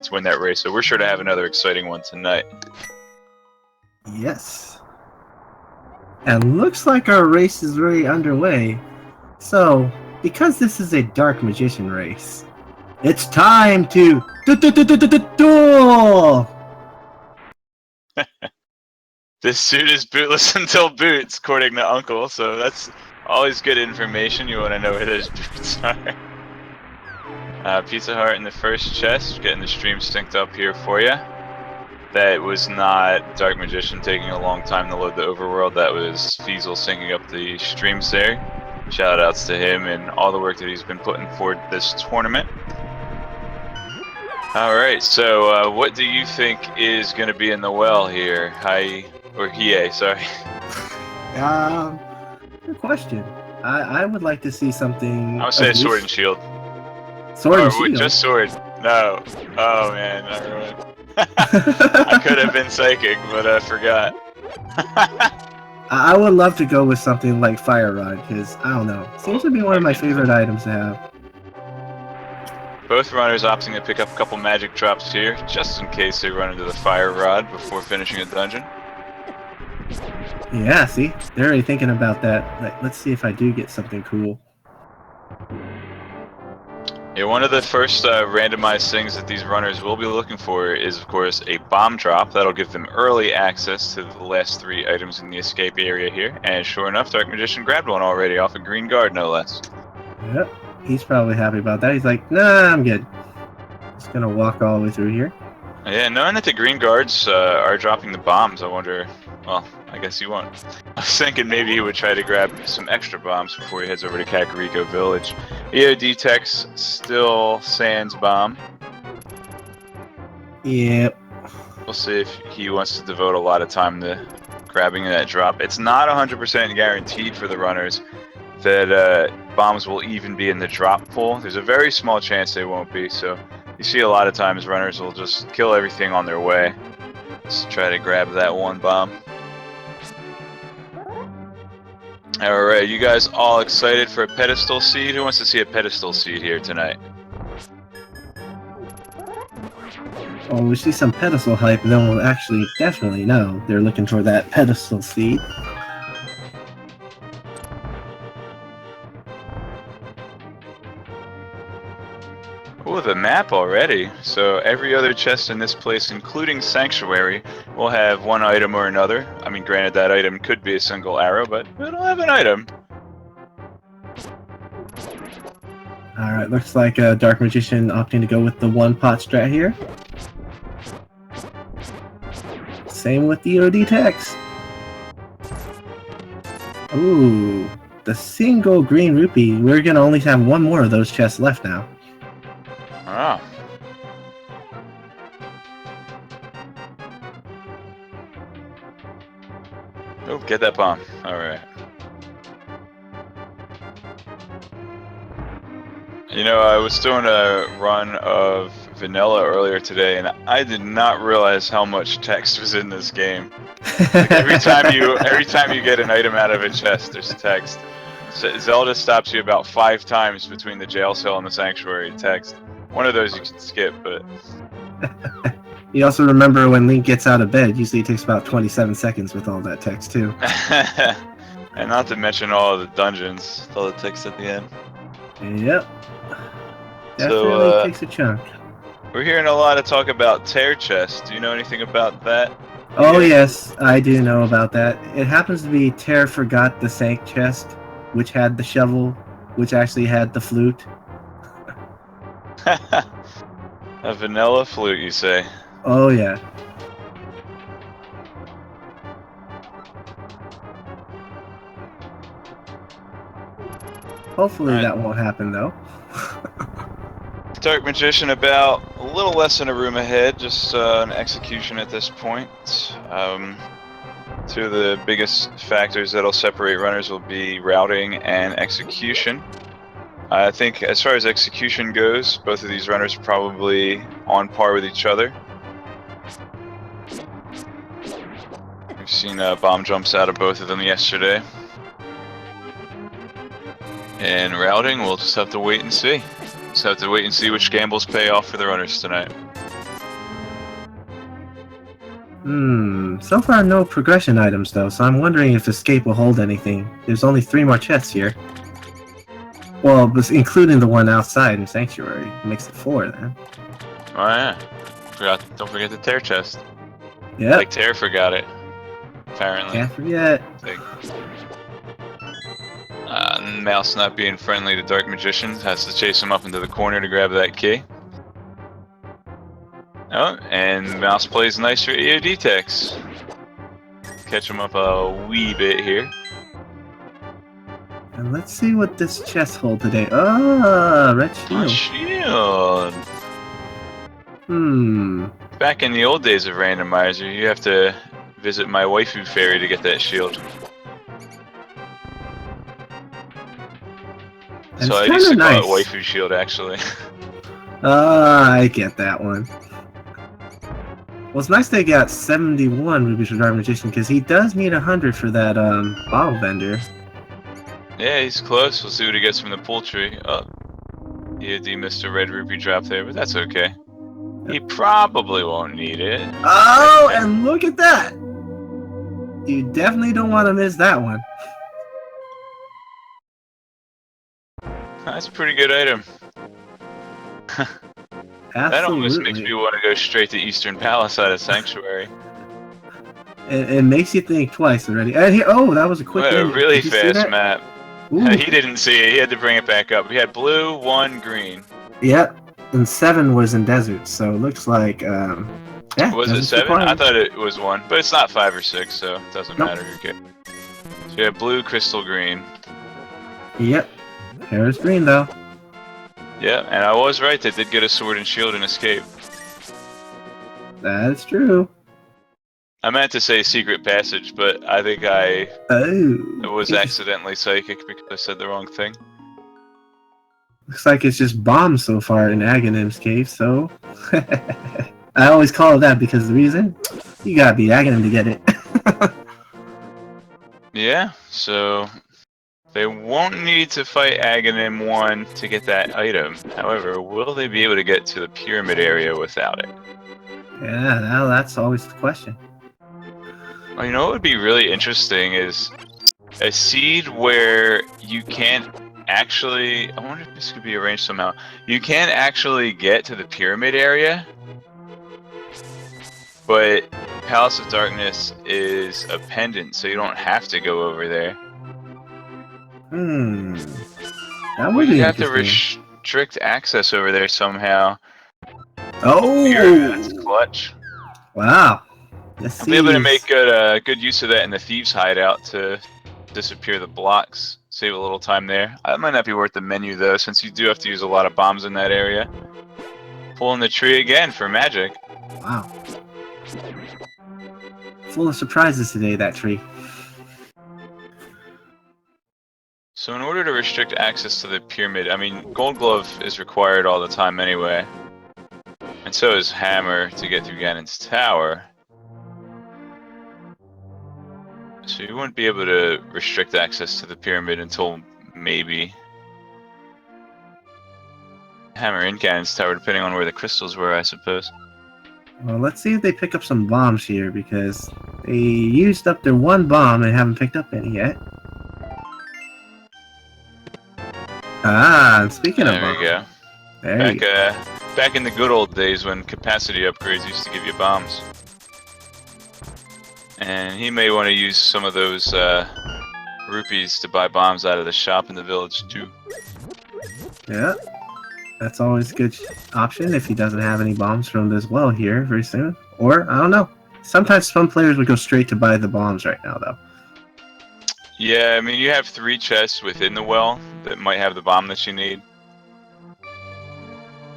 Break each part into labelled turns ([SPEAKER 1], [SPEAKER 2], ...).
[SPEAKER 1] to win that race. So we're sure to have another exciting one tonight.
[SPEAKER 2] Yes. And looks like our race is already underway. So, because this is a Dark Magician race, it's time to duel!
[SPEAKER 1] This suit is bootless until boots, according to Uncle, so that's always good information. You want to know where those boots are. Pizza Hut in the first chest, getting the stream synced up here for you. That was not Dark Magician taking a long time to load the overworld, that was Feasel syncing up the streams there. Shout outs to him and all the work that he's been putting forward this tournament. Alright, so what do you think is going to be in the well here? Hiei, sorry.
[SPEAKER 2] Good question. I would like to see something.
[SPEAKER 1] I would say Sword and Shield.
[SPEAKER 2] Sword and Shield?
[SPEAKER 1] Just Sword. No. Oh man, I ruined. I could have been psychic, but I forgot.
[SPEAKER 2] I would love to go with something like Fire Rod, because, I don't know, seems to be one of my favorite items to have.
[SPEAKER 1] Both runners opting to pick up a couple magic drops here, just in case they run into the Fire Rod before finishing a dungeon.
[SPEAKER 2] Yeah, see? They're already thinking about that. Like, let's see if I do get something cool.
[SPEAKER 1] Yeah, one of the first randomized things that these runners will be looking for is, of course, a bomb drop. That'll give them early access to the last 3 items in the escape area here. And sure enough, Dark Magician grabbed one already off a green guard, no less.
[SPEAKER 2] Yep, he's probably happy about that. He's like, nah, I'm good. Just gonna walk all the way through here.
[SPEAKER 1] Yeah, knowing that the green guards are dropping the bombs, I wonder... Well, I guess he won't. I was thinking maybe he would try to grab some extra bombs before he heads over to Kakariko Village. EODTex still sans bomb.
[SPEAKER 2] Yep.
[SPEAKER 1] We'll see if he wants to devote a lot of time to grabbing that drop. It's not 100% guaranteed for the runners that bombs will even be in the drop pool. There's a very small chance they won't be, so you see a lot of times runners will just kill everything on their way. Just try to grab that one bomb. Alright, you guys all excited for a pedestal seed? Who wants to see a pedestal seed here tonight?
[SPEAKER 2] Oh, we see some pedestal hype, and then we'll actually definitely know they're looking for that pedestal seed.
[SPEAKER 1] Oh, the map already. So every other chest in this place, including Sanctuary, will have one item or another. I mean, granted, that item could be a single arrow, but it'll have an item.
[SPEAKER 2] Alright, looks like a Dark Magician opting to go with the one pot strat here. Same with the EODTex. Ooh, the single green rupee. We're gonna only have one more of those chests left now.
[SPEAKER 1] Ah. Oh, get that bomb. Alright. You know, I was doing a run of vanilla earlier today, and I did not realize how much text was in this game. Like every time you get an item out of a chest, there's text. Zelda stops you about 5 times between the jail cell and the sanctuary text. One of those you can skip, but...
[SPEAKER 2] You also remember when Link gets out of bed, usually it takes about 27 seconds with all that text, too.
[SPEAKER 1] And not to mention all of the dungeons, all the text at the end.
[SPEAKER 2] Yep. Definitely takes a chunk.
[SPEAKER 1] We're hearing a lot of talk about tear chest. Do you know anything about that?
[SPEAKER 2] Oh yes, I do know about that. It happens to be Tear forgot the Sank chest, which had the shovel, which actually had the flute.
[SPEAKER 1] A vanilla flute, you say?
[SPEAKER 2] Oh yeah. Hopefully that won't happen though.
[SPEAKER 1] Dark Magician about a little less than a room ahead, just an execution at this point. Two of the biggest factors that'll separate runners will be routing and execution. I think as far as execution goes, both of these runners are probably on par with each other. We've seen bomb jumps out of both of them yesterday. And routing, we'll just have to wait and see. Just have to wait and see which gambles pay off for the runners tonight.
[SPEAKER 2] So far no progression items though, so I'm wondering if Escape will hold anything. There's only 3 more chests here. Well, including the one outside in Sanctuary. It makes it 4 then.
[SPEAKER 1] Oh yeah. Don't forget the Tear chest.
[SPEAKER 2] Yeah.
[SPEAKER 1] Like Tear forgot it. Apparently.
[SPEAKER 2] Can't forget.
[SPEAKER 1] Mouse not being friendly to Dark Magician has to chase him up into the corner to grab that key. Oh, and Mouse plays nice for EODTex. Catch him up a wee bit here.
[SPEAKER 2] And let's see what this chest holds today. Oh, red shield.
[SPEAKER 1] A shield. Back in the old days of Randomizer, you have to visit my waifu fairy to get that shield.
[SPEAKER 2] And
[SPEAKER 1] so I
[SPEAKER 2] it's
[SPEAKER 1] used to
[SPEAKER 2] nice.
[SPEAKER 1] call it waifu shield, actually.
[SPEAKER 2] I get that one. Well, it's nice they got 71 rubies for Dark Magician, because he does need 100 for that bottle vendor.
[SPEAKER 1] Yeah, he's close. We'll see what he gets from the poultry. Oh, EOD missed a red rupee drop there, but that's okay. He probably won't need it.
[SPEAKER 2] Oh, and look at that! You definitely don't want to miss that one.
[SPEAKER 1] That's a pretty good item. That almost makes me want to go straight to Eastern Palace out of Sanctuary.
[SPEAKER 2] It makes you think twice already. And here, oh, that was a quick
[SPEAKER 1] a really fast map.
[SPEAKER 2] Ooh.
[SPEAKER 1] He didn't see it. He had to bring it back up. He had blue, 1 green.
[SPEAKER 2] Yep, and 7 was in desert, so it looks like, yeah.
[SPEAKER 1] Was it 7? I thought it was 1, but it's not 5 or 6, so it doesn't matter. Okay. So you have blue, crystal, green.
[SPEAKER 2] Yep. There's green, though.
[SPEAKER 1] Yeah, and I was right. They did get a sword and shield and escape.
[SPEAKER 2] That's true.
[SPEAKER 1] I meant to say secret passage, but I think I was accidentally psychic because I said the wrong thing.
[SPEAKER 2] Looks like it's just bombs so far in Agonim's cave, so... I always call it that because the reason? You gotta beat Agonim to get it.
[SPEAKER 1] Yeah, so... They won't need to fight Aghanim 1 to get that item. However, will they be able to get to the pyramid area without it?
[SPEAKER 2] Yeah, now that's always the question.
[SPEAKER 1] Well, you know what would be really interesting is a seed where you can't actually... I wonder if this could be arranged somehow. You can't actually get to the pyramid area, but Palace of Darkness is a pendant, so you don't have to go over there.
[SPEAKER 2] That would be
[SPEAKER 1] have to restrict access over there somehow.
[SPEAKER 2] Oh!
[SPEAKER 1] That's clutch.
[SPEAKER 2] Wow.
[SPEAKER 1] I'll be able to make good use of that in the Thieves' Hideout to disappear the blocks. Save a little time there. That might not be worth the menu though, since you do have to use a lot of bombs in that area. Pulling the tree again for magic.
[SPEAKER 2] Wow. Full of surprises today, that tree.
[SPEAKER 1] So in order to restrict access to the pyramid, I mean, Gold Glove is required all the time anyway. And so is Hammer to get through Ganon's tower. So you wouldn't be able to restrict access to the pyramid until maybe Hammer in Ganon's tower, depending on where the crystals were, I suppose.
[SPEAKER 2] Well, let's see if they pick up some bombs here, because they used up their 1 bomb and haven't picked up any yet. Ah, and speaking of bombs.
[SPEAKER 1] There we go. Back in the good old days when capacity upgrades used to give you bombs. And he may want to use some of those rupees to buy bombs out of the shop in the village too.
[SPEAKER 2] Yeah, that's always a good option if he doesn't have any bombs from this well here very soon. Or, I don't know. Sometimes some players would go straight to buy the bombs right now though.
[SPEAKER 1] Yeah, I mean, you have 3 chests within the well that might have the bomb that you need.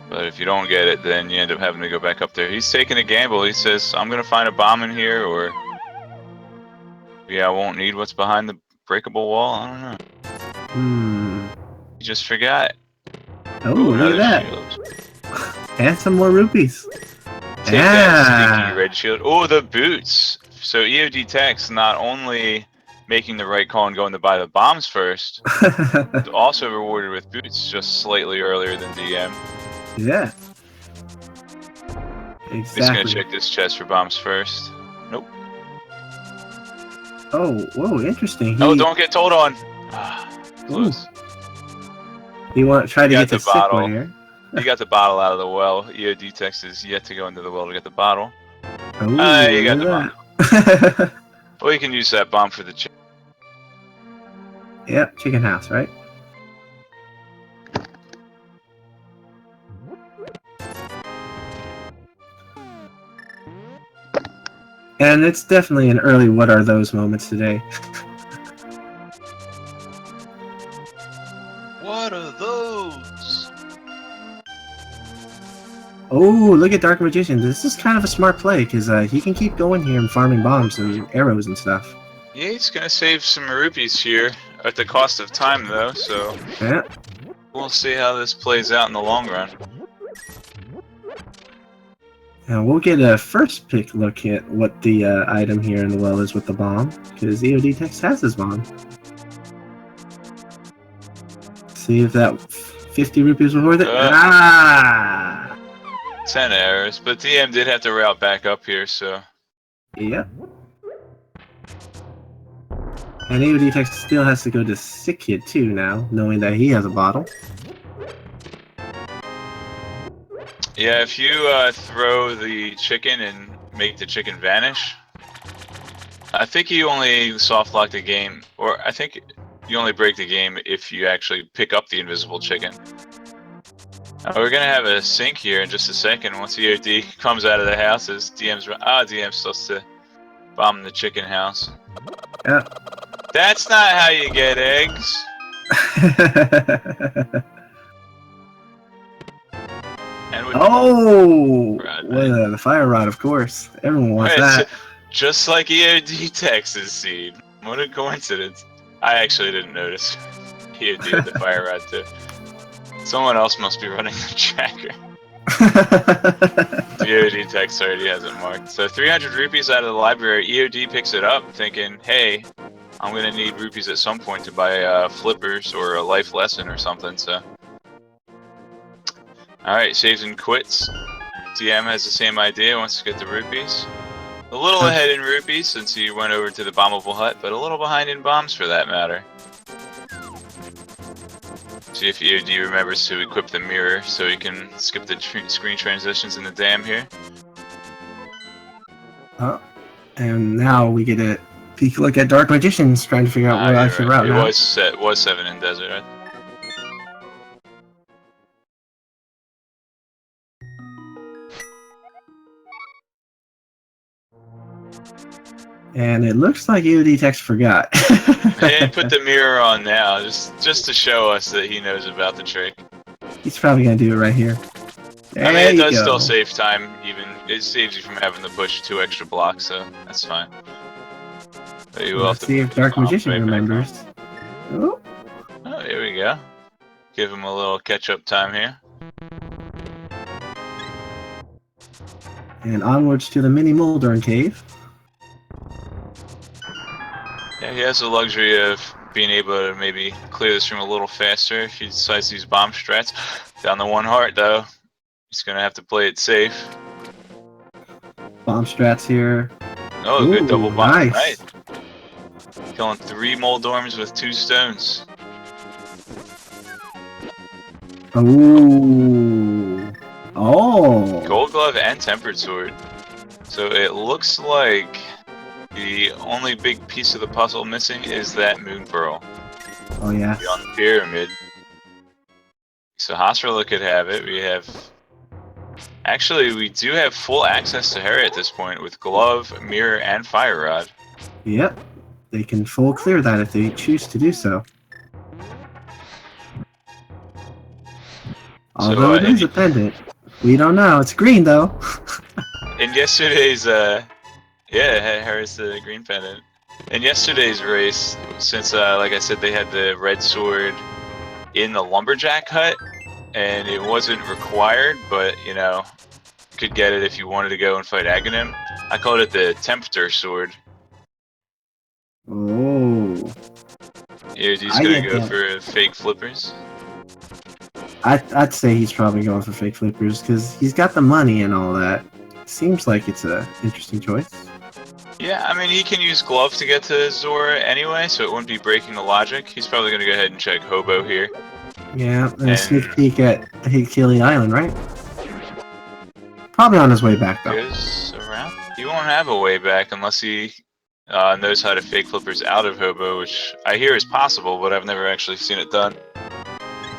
[SPEAKER 1] But if you don't get it, then you end up having to go back up there. He's taking a gamble. He says, I'm going to find a bomb in here, or... Yeah, I won't need what's behind the breakable wall. I don't know. He just forgot.
[SPEAKER 2] Oh, look at that. And some more rupees.
[SPEAKER 1] Take that stinky red shield. Oh, the boots. So EODTex not only... making the right call and going to buy the bombs first. Also rewarded with boots just slightly earlier than DM.
[SPEAKER 2] Yeah. Exactly.
[SPEAKER 1] Just gonna check this chest for bombs first.
[SPEAKER 2] Oh, whoa, interesting.
[SPEAKER 1] Oh, don't get told on. Close.
[SPEAKER 2] You want to try to
[SPEAKER 1] got
[SPEAKER 2] get the
[SPEAKER 1] the
[SPEAKER 2] sick
[SPEAKER 1] bottle.
[SPEAKER 2] one here?
[SPEAKER 1] You got the bottle out of the well. EODTex is yet to go into the well to get the bottle.
[SPEAKER 2] Oh,
[SPEAKER 1] You got
[SPEAKER 2] look
[SPEAKER 1] the bomb.
[SPEAKER 2] at that.
[SPEAKER 1] Well, you can use that bomb for the chicken.
[SPEAKER 2] Yep, chicken house, right? And it's definitely an early what are those moments today.
[SPEAKER 1] What are those?
[SPEAKER 2] Oh, look at Dark Magician. This is kind of a smart play, because he can keep going here and farming bombs and arrows and stuff.
[SPEAKER 1] Yeah, he's gonna save some rupees here at the cost of time, though. So
[SPEAKER 2] Yeah.
[SPEAKER 1] we'll see how this plays out in the long run.
[SPEAKER 2] And we'll get a first pick look at what the item here in the well is with the bomb, because EODTex has his bomb. See if that 50 rupees was worth it.
[SPEAKER 1] 10 errors, but DM did have to route back up here, so.
[SPEAKER 2] Yep. And EODTex still has to go to Sick Kid too now, knowing that he has a bottle.
[SPEAKER 1] Yeah, if you throw the chicken and make the chicken vanish, I think you only soft lock the game, or I think you only break the game if you actually pick up the invisible chicken. We're gonna have a sync here in just a second. Once EOD comes out of the houses, DM's supposed to bomb the chicken house.
[SPEAKER 2] Yeah.
[SPEAKER 1] That's not how you get eggs. And
[SPEAKER 2] oh!
[SPEAKER 1] Rod,
[SPEAKER 2] Well, the fire rod, of course. Everyone wants that.
[SPEAKER 1] Just like EODTex's seed. What a coincidence. I actually didn't notice. EOD had the fire rod too. Someone else must be running the tracker. EODTex already has it marked. So 300 rupees out of the library. EOD picks it up thinking, hey, I'm going to need rupees at some point to buy flippers or a life lesson or something. So, alright, saves and quits. DM has the same idea, wants to get the rupees. A little ahead in rupees since he went over to the bombable hut, but a little behind in bombs for that matter. See if EOD remembers to equip the mirror so he can skip the screen transitions in the dam here.
[SPEAKER 2] Oh, and now we get a peek look at Dark Magicians trying to figure out where I should route now.
[SPEAKER 1] It was 7 in desert, right?
[SPEAKER 2] And it looks like EODTex forgot.
[SPEAKER 1] Hey, put the mirror on now, just to show us that he knows about the trick.
[SPEAKER 2] He's probably gonna do it right here. There
[SPEAKER 1] I mean, it does
[SPEAKER 2] go.
[SPEAKER 1] still save time, even. It saves you from having to push 2 extra blocks, so that's fine. But you will
[SPEAKER 2] Let's
[SPEAKER 1] have to
[SPEAKER 2] see if Dark Magician remembers. Oh.
[SPEAKER 1] Oh, here we go. Give him a little catch-up time here.
[SPEAKER 2] And onwards to the mini Moldorn cave.
[SPEAKER 1] Yeah, he has the luxury of being able to maybe clear this room a little faster if he decides these bomb strats. Down to 1 heart, though. He's gonna have to play it safe.
[SPEAKER 2] Bomb strats here.
[SPEAKER 1] Oh,
[SPEAKER 2] Ooh,
[SPEAKER 1] good double bomb.
[SPEAKER 2] Nice.
[SPEAKER 1] Right. Killing 3 Moldorms with 2 stones.
[SPEAKER 2] Ooh. Oh.
[SPEAKER 1] Gold glove and tempered sword. So it looks like the only big piece of the puzzle missing is that moon pearl.
[SPEAKER 2] Oh yeah.
[SPEAKER 1] On the pyramid. So Hasrilla could have it. We have. Actually, we do have full access to her at this point with glove, mirror, and fire rod.
[SPEAKER 2] Yep. They can full clear that if they choose to do so. Although it is a pendant. We don't know. It's green though.
[SPEAKER 1] In yesterday's yeah, hers the green pendant. In yesterday's race, since like I said, they had the red sword in the lumberjack hut, and it wasn't required, but you know, you could get it if you wanted to go and fight Ganon. I called it the tempter sword.
[SPEAKER 2] Oh.
[SPEAKER 1] Yeah, he's gonna go for fake flippers.
[SPEAKER 2] I'd say he's probably going for fake flippers because he's got the money and all that. Seems like it's a interesting choice.
[SPEAKER 1] Yeah, I mean, he can use Glove to get to Zora anyway, so it wouldn't be breaking the logic. He's probably going to go ahead and check Hobo here.
[SPEAKER 2] Yeah, and a sneak peek at Hikili Island, right? Probably on his way back, though.
[SPEAKER 1] Goes around. He won't have a way back unless he knows how to fake flippers out of Hobo, which I hear is possible, but I've never actually seen it done.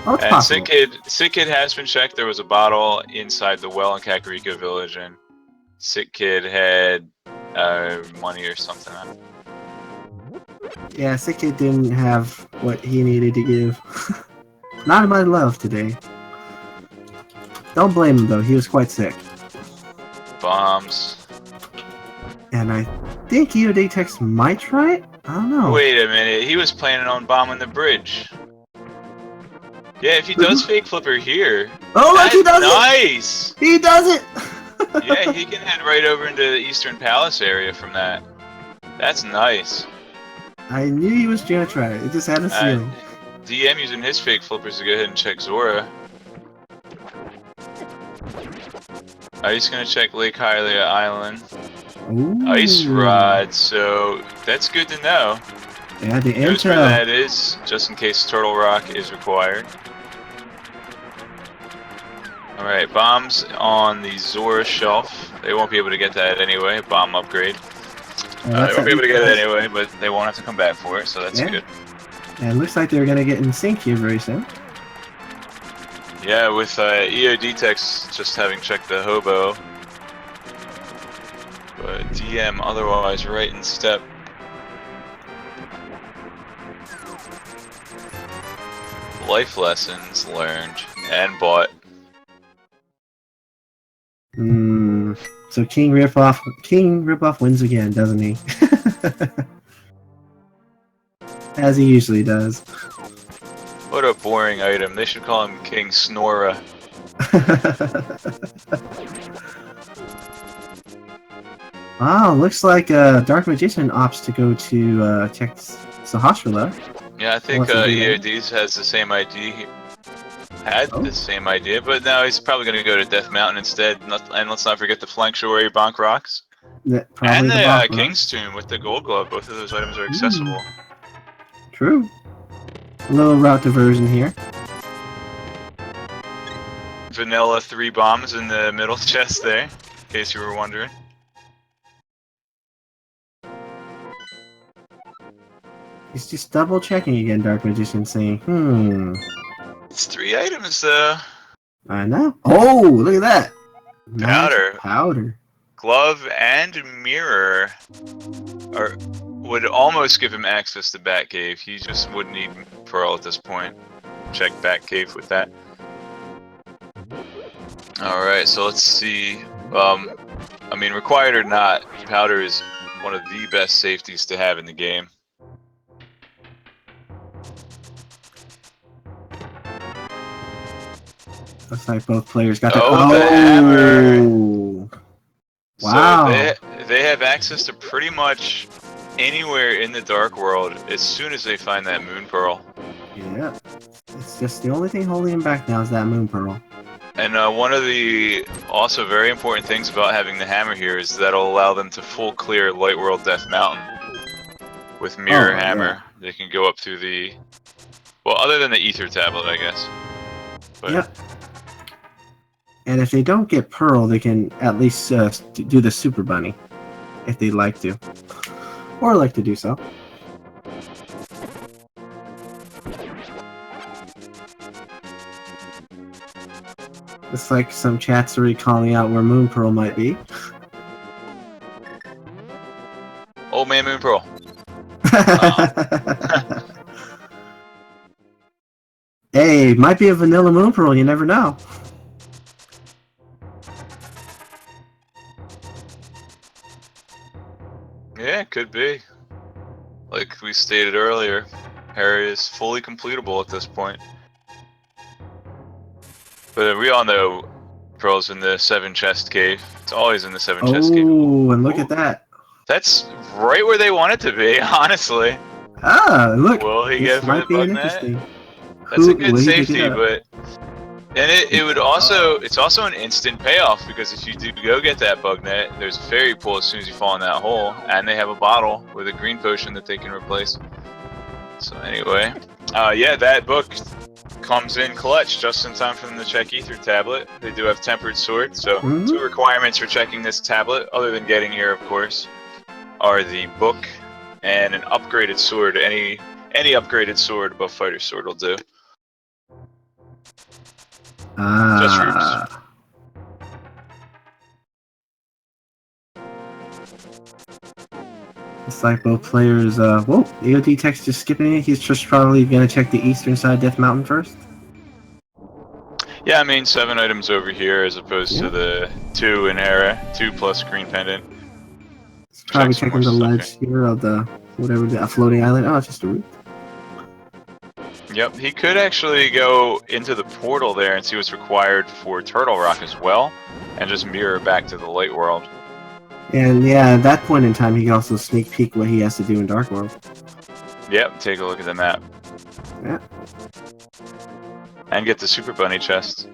[SPEAKER 2] Oh, it's
[SPEAKER 1] And
[SPEAKER 2] possible.
[SPEAKER 1] Sick Kid has been checked. There was a bottle inside the well in Kakariko Village, and Sick Kid had money or something.
[SPEAKER 2] Yeah, Sick Kid didn't have what he needed to give. Not in my love today. Don't blame him, though. He was quite sick.
[SPEAKER 1] Bombs.
[SPEAKER 2] And I think EODTex might try it? I don't know.
[SPEAKER 1] Wait a minute. He was planning on bombing the bridge. Yeah, if he does fake flipper here.
[SPEAKER 2] Oh, look, he does
[SPEAKER 1] nice!
[SPEAKER 2] it! He does it!
[SPEAKER 1] Yeah, he can head right over into the Eastern Palace area from that. That's nice.
[SPEAKER 2] I knew he was gonna try it. It just had a feeling.
[SPEAKER 1] DM using his fake flippers to go ahead and check Zora. He's gonna check Lake Hylia Island.
[SPEAKER 2] Ooh.
[SPEAKER 1] Ice Rod, so that's good to know.
[SPEAKER 2] Yeah, the
[SPEAKER 1] Knows where
[SPEAKER 2] intel.
[SPEAKER 1] that is, just in case Turtle Rock is required. Alright, bombs on the Zora shelf. They won't be able to get that anyway, bomb upgrade. They won't be able to get it anyway, but they won't have to come back for it, so that's good.
[SPEAKER 2] And it looks like they're gonna get in sync here very soon.
[SPEAKER 1] Yeah, with EODTex just having checked the Hobo. But DM otherwise right in step. Life lessons learned and bought.
[SPEAKER 2] So King Ripoff wins again, doesn't he? As he usually does.
[SPEAKER 1] What a boring item. They should call him King Snora.
[SPEAKER 2] Wow, looks like Dark Magician opts to go to check Sahasrara.
[SPEAKER 1] Yeah, I think EODs has the same idea. The same idea, but now he's probably going to go to Death Mountain instead. And let's not forget the flank shore where he bonk rocks. And the King's Tomb with the Gold Glove. Both of those items are accessible.
[SPEAKER 2] True. A little route diversion here.
[SPEAKER 1] Vanilla 3 bombs in the middle chest there, in case you were wondering.
[SPEAKER 2] He's just double checking again, Dark Magician, saying,
[SPEAKER 1] It's 3 items though.
[SPEAKER 2] I know. Oh, look at that.
[SPEAKER 1] Powder.
[SPEAKER 2] Nice powder.
[SPEAKER 1] Glove and mirror would almost give him access to Batcave. He just would need Pearl at this point. Check Batcave with that. Alright, so let's see. I mean, required or not, powder is one of the best safeties to have in the game.
[SPEAKER 2] Looks like both players got the
[SPEAKER 1] hammer.
[SPEAKER 2] Wow.
[SPEAKER 1] So they have access to pretty much anywhere in the Dark World as soon as they find that Moon Pearl.
[SPEAKER 2] Yeah. It's just the only thing holding him back now is that Moon Pearl.
[SPEAKER 1] And one of the also very important things about having the hammer here is that'll allow them to full clear Light World Death Mountain. With Mirror Hammer, they can go up through the... Well, other than the Ether Tablet, I guess. But,
[SPEAKER 2] yep. And if they don't get Pearl, they can at least do the Super Bunny, if they'd like to. Or like to do so. It's like some chats are calling out where Moon Pearl might be.
[SPEAKER 1] Old man Moon Pearl.
[SPEAKER 2] Hey, might be a vanilla Moon Pearl, you never know.
[SPEAKER 1] Yeah, it could be. Like we stated earlier, Harry is fully completable at this point. But we all know Pearl's in the 7 chest cave. It's always in the 7 chest cave.
[SPEAKER 2] Oh, and look at that.
[SPEAKER 1] That's right where they want it to be, honestly.
[SPEAKER 2] Ah, look.
[SPEAKER 1] Will he get for the
[SPEAKER 2] might be
[SPEAKER 1] bug
[SPEAKER 2] an
[SPEAKER 1] net?
[SPEAKER 2] interesting.
[SPEAKER 1] That's a good safety, but And it's also an instant payoff, because if you do go get that bug net, there's a fairy pool as soon as you fall in that hole, and they have a bottle with a green potion that they can replace. So anyway, yeah, that book comes in clutch just in time for them to check Ether tablet. They do have tempered sword, so two requirements for checking this tablet, other than getting here, of course, are the book and an upgraded sword. Any upgraded sword above fighter sword will do. Just roots.
[SPEAKER 2] It's like both players, whoa, EODTex just skipping it. He's just probably gonna check the eastern side Death Mountain first.
[SPEAKER 1] Yeah, I mean 7 items over here as opposed to the 2 in Hera, 2 plus green pendant.
[SPEAKER 2] He's probably checking the ledge here of the whatever the floating island. Oh, it's just a root.
[SPEAKER 1] Yep, he could actually go into the portal there and see what's required for Turtle Rock as well, and just mirror back to the light world.
[SPEAKER 2] And yeah, at that point in time, he can also sneak peek what he has to do in Dark World.
[SPEAKER 1] Yep, take a look at the map.
[SPEAKER 2] Yeah.
[SPEAKER 1] And get the Super Bunny chest.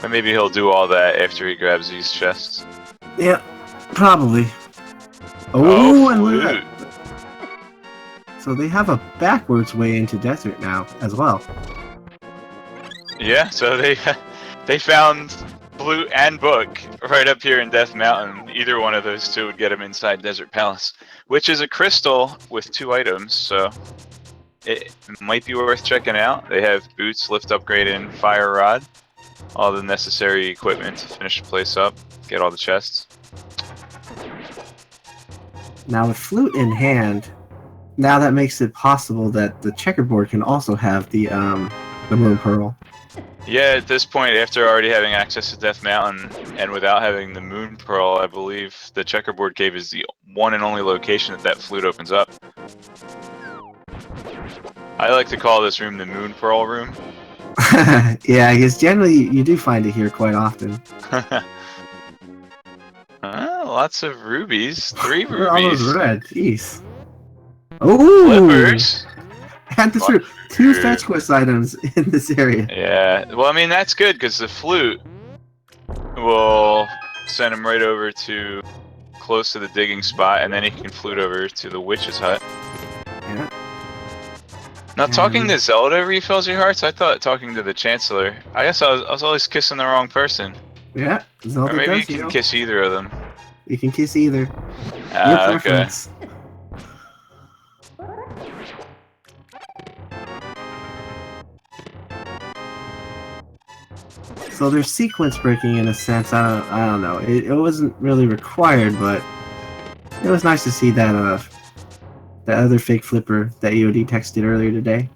[SPEAKER 1] Or maybe he'll do all that after he grabs these chests.
[SPEAKER 2] Yeah, probably. Oh, and look at that. So they have a backwards way into desert now as well.
[SPEAKER 1] Yeah, so they found Flute and Book right up here in Death Mountain. Either one of those two would get him inside Desert Palace, which is a crystal with 2 items, so it might be worth checking out. They have boots, lift upgrade, and fire rod. All the necessary equipment to finish the place up, get all the chests.
[SPEAKER 2] Now with Flute in hand, now that makes it possible that the checkerboard can also have the Moon Pearl.
[SPEAKER 1] Yeah, at this point, after already having access to Death Mountain, and without having the Moon Pearl, I believe the checkerboard cave is the one and only location that flute opens up. I like to call this room the Moon Pearl room.
[SPEAKER 2] Yeah, because generally you do find it here quite often.
[SPEAKER 1] Lots of rubies. 3 rubies.
[SPEAKER 2] All those red, jeez. Oh!
[SPEAKER 1] Flippers.
[SPEAKER 2] And this room, 2 fetch quest items in this area.
[SPEAKER 1] Yeah, well, I mean, that's good, because the flute will send him right over to close to the digging spot, and then he can flute over to the witch's hut.
[SPEAKER 2] Yeah.
[SPEAKER 1] Now, talking to Zelda refills your hearts? I thought talking to the Chancellor. I guess I was always kissing the wrong person.
[SPEAKER 2] Yeah, Zelda
[SPEAKER 1] or maybe
[SPEAKER 2] does,
[SPEAKER 1] you can kiss either of them.
[SPEAKER 2] You can kiss either.
[SPEAKER 1] Your preference. Okay.
[SPEAKER 2] So there's sequence breaking in a sense. I don't know. It wasn't really required, but it was nice to see that the other fake flipper that EODTex did earlier today.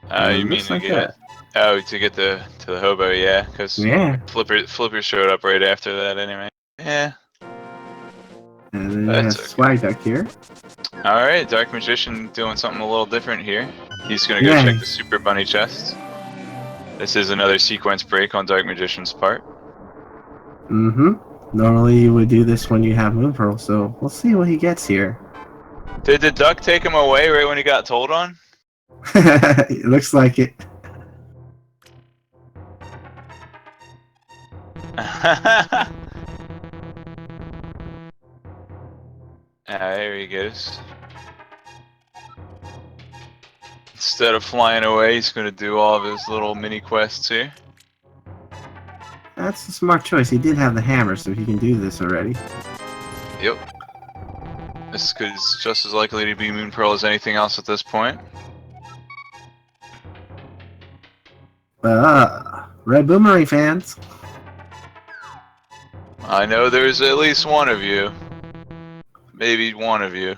[SPEAKER 1] You mean to get? Oh, to get to the hobo, yeah, because Flipper showed up right after that anyway. Yeah.
[SPEAKER 2] And then you have Swag Duck here.
[SPEAKER 1] Alright, Dark Magician doing something a little different here. He's gonna go check the Super Bunny chest. This is another sequence break on Dark Magician's part.
[SPEAKER 2] Mm-hmm. Normally you would do this when you have Moon Pearl, so we'll see what he gets here.
[SPEAKER 1] Did the duck take him away right when he got told on?
[SPEAKER 2] It looks like it.
[SPEAKER 1] There he goes. Instead of flying away, he's going to do all of his little mini quests here.
[SPEAKER 2] That's a smart choice. He did have the hammer, so he can do this already.
[SPEAKER 1] Yep. This is just as likely to be Moon Pearl as anything else at this point.
[SPEAKER 2] Red Boomerang fans.
[SPEAKER 1] I know there's at least one of you. Maybe one of you.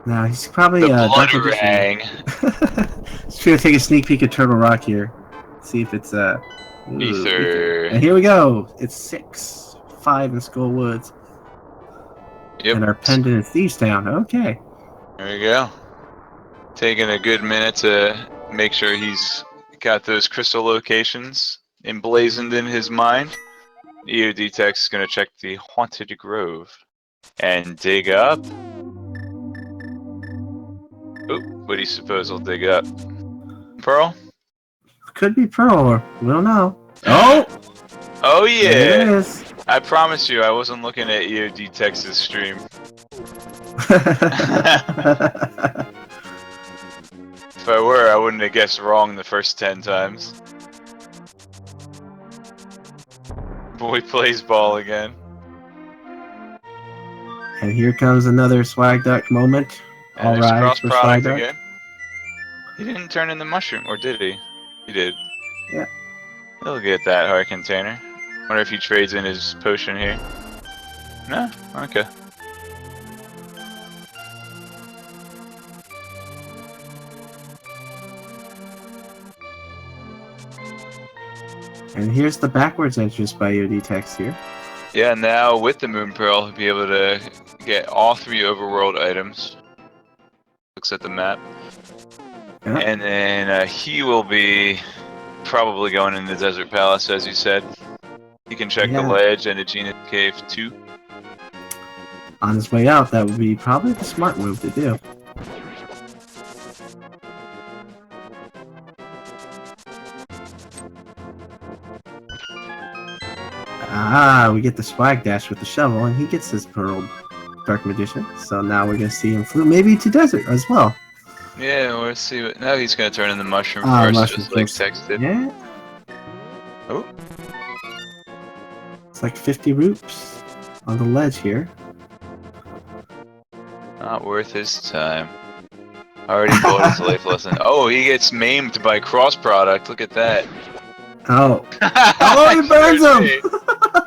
[SPEAKER 2] No, he's probably
[SPEAKER 1] the Bloodrang.
[SPEAKER 2] Just gonna take a sneak peek at Turtle Rock here. See if it's
[SPEAKER 1] Ether.
[SPEAKER 2] And here we go. It's 6, 5 in Skull Woods.
[SPEAKER 1] Yep.
[SPEAKER 2] And our pendant is Thieves Town. Okay.
[SPEAKER 1] There we go. Taking a good minute to make sure he's got those crystal locations emblazoned in his mind. EODTex is going to check the Haunted Grove and dig up Oop, what do you suppose will dig up? Pearl?
[SPEAKER 2] Could be Pearl, or we don't know. Oh!
[SPEAKER 1] Oh
[SPEAKER 2] There it
[SPEAKER 1] yeah!
[SPEAKER 2] is.
[SPEAKER 1] I promise you, I wasn't looking at EODTex's stream. If I were, I wouldn't have guessed wrong the first 10 times. Boy plays ball again.
[SPEAKER 2] And here comes another Swag Duck moment.
[SPEAKER 1] And
[SPEAKER 2] All
[SPEAKER 1] there's
[SPEAKER 2] rise
[SPEAKER 1] cross
[SPEAKER 2] for
[SPEAKER 1] product
[SPEAKER 2] Swag Duck.
[SPEAKER 1] again. He didn't turn in the mushroom, or did he? He did.
[SPEAKER 2] Yeah.
[SPEAKER 1] He'll get that heart container. Wonder if he trades in his potion here. No? Okay.
[SPEAKER 2] And here's the backwards entrance by EODTex here.
[SPEAKER 1] Yeah, now with the Moon Pearl, he'll be able to get all 3 overworld items. Looks at the map.
[SPEAKER 2] Yeah.
[SPEAKER 1] And then he will be probably going in the Desert Palace, as you said. He can check the ledge and the Genius Cave too.
[SPEAKER 2] On his way out, that would be probably the smart move to do. Ah, we get the Swag Dash with the shovel, and he gets his Pearl Dark Magician. So now we're gonna see him flew maybe to Desert as well.
[SPEAKER 1] Yeah, we'll see what. Now he's gonna turn in the mushroom first,
[SPEAKER 2] Mushroom
[SPEAKER 1] just like
[SPEAKER 2] first.
[SPEAKER 1] Tex did.
[SPEAKER 2] Yeah.
[SPEAKER 1] Oh.
[SPEAKER 2] It's like 50 roots on the ledge here.
[SPEAKER 1] Not worth his time. Already bought his life lesson. Oh, he gets maimed by cross product. Look at that.
[SPEAKER 2] Oh. Oh, he burns him!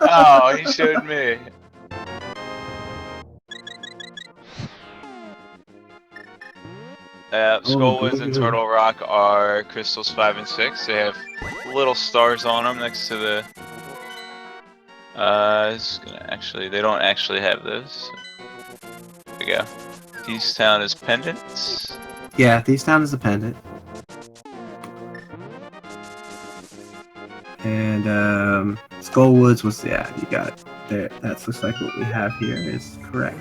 [SPEAKER 1] Oh, he showed me. Skullwoods and Turtle Rock are crystals 5 and 6. They have little stars on them next to the. They don't actually have those. There we go. These Town is pendants.
[SPEAKER 2] Yeah, Thieves Town is a pendant. And Skullwoods was, yeah, you got it. There, that looks like what we have here is correct.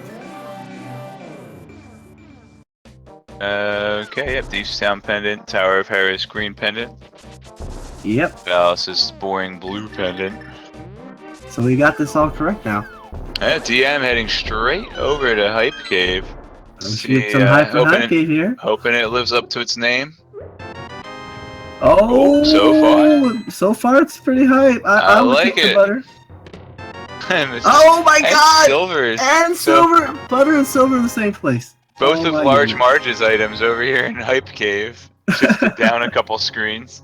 [SPEAKER 1] Okay, yep, Thieves Town pendant, Tower of Harris green pendant.
[SPEAKER 2] Yep.
[SPEAKER 1] Alice's boring blue pendant.
[SPEAKER 2] So we got this all correct now.
[SPEAKER 1] Yeah, DM heading straight over to Hype Cave.
[SPEAKER 2] Let's get some hype for Hype Cave here.
[SPEAKER 1] Hoping it lives up to its name.
[SPEAKER 2] Oh,
[SPEAKER 1] so
[SPEAKER 2] far it's pretty hype.
[SPEAKER 1] I like it.
[SPEAKER 2] Butter. Oh my god!
[SPEAKER 1] Silvers.
[SPEAKER 2] And silver! Butter and silver in the same place.
[SPEAKER 1] Both of Large Marge's items over here in Hype Cave. Shifted down a couple screens.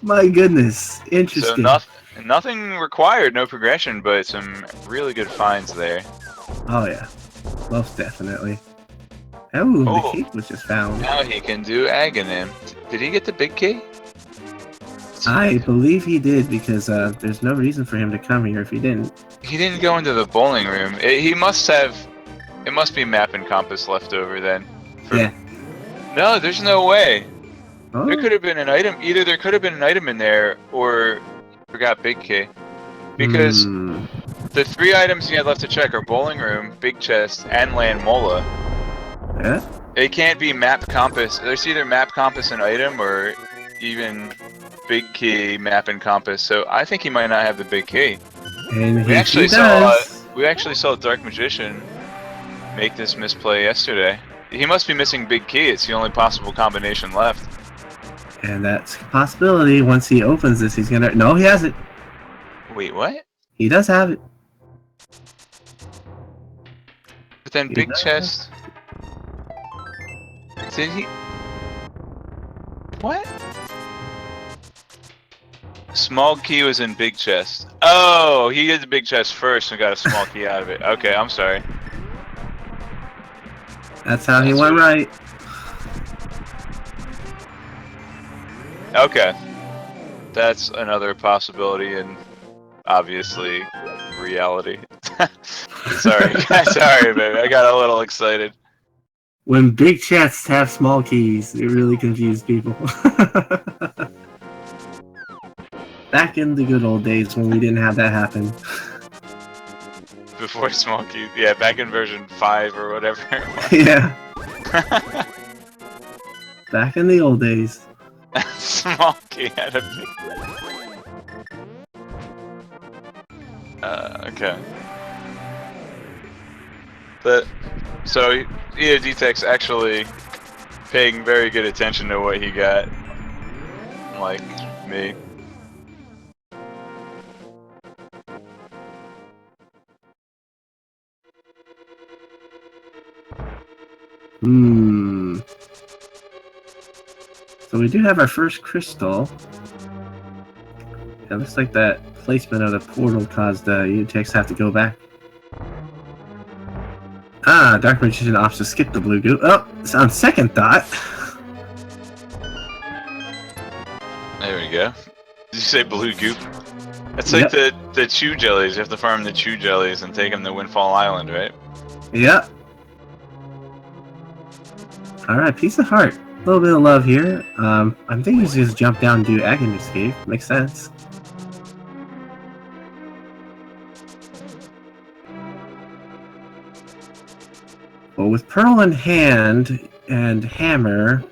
[SPEAKER 2] My goodness. Interesting.
[SPEAKER 1] So nothing required, no progression, but some really good finds there.
[SPEAKER 2] Oh yeah. Most definitely. Oh, the key was just found.
[SPEAKER 1] Now he can do Aghanim. Did he get the big key?
[SPEAKER 2] I believe he did, because there's no reason for him to come here if he didn't.
[SPEAKER 1] He didn't go into the bowling room. He must have. It must be map and compass left over then.
[SPEAKER 2] Yeah.
[SPEAKER 1] No, there's no way.
[SPEAKER 2] Oh.
[SPEAKER 1] There could have been an item. Either there could have been an item in there, or forgot big key. Because the 3 items he had left to check are bowling room, big chest, and land mola.
[SPEAKER 2] Yeah.
[SPEAKER 1] It can't be map compass. There's either map compass and item, or even big key map and compass. So I think he might not have the big key.
[SPEAKER 2] And
[SPEAKER 1] we actually saw Dark Magician make this misplay yesterday. He must be missing big key. It's the only possible combination left.
[SPEAKER 2] And that's a possibility. Once he opens this, he's gonna. No, he has it.
[SPEAKER 1] Wait, what?
[SPEAKER 2] He does have it.
[SPEAKER 1] But then big chest. Did he? What? Small key was in big chest. Oh, he did the big chest first and got a small key out of it. Okay, I'm sorry.
[SPEAKER 2] That's how he went right.
[SPEAKER 1] Okay. That's another possibility and obviously reality. Sorry, sorry, baby. I got a little excited.
[SPEAKER 2] When big chests have small keys, it really confused people. Back in the good old days when we didn't have that happen.
[SPEAKER 1] Before small keys, yeah, back in version 5 or whatever.
[SPEAKER 2] Yeah. Back in the old days.
[SPEAKER 1] Small key had a big. Okay. But so EODTex actually paying very good attention to what he got, like me.
[SPEAKER 2] Hmm. So we do have our first crystal. It looks like that placement of the portal caused EODTex have to go back. Ah, Darkmagician opts to skip the blue goo. Oh, it's on second thought.
[SPEAKER 1] There we go. Did you say blue goop? That's
[SPEAKER 2] Yep.
[SPEAKER 1] like the chew jellies. You have to farm the chew jellies and take them to Windfall Island, right?
[SPEAKER 2] Yep. Alright, piece of heart. A little bit of love here. I'm thinking he's just jump down and do Agony Escape. Makes sense. Well, with Pearl in hand and Hammer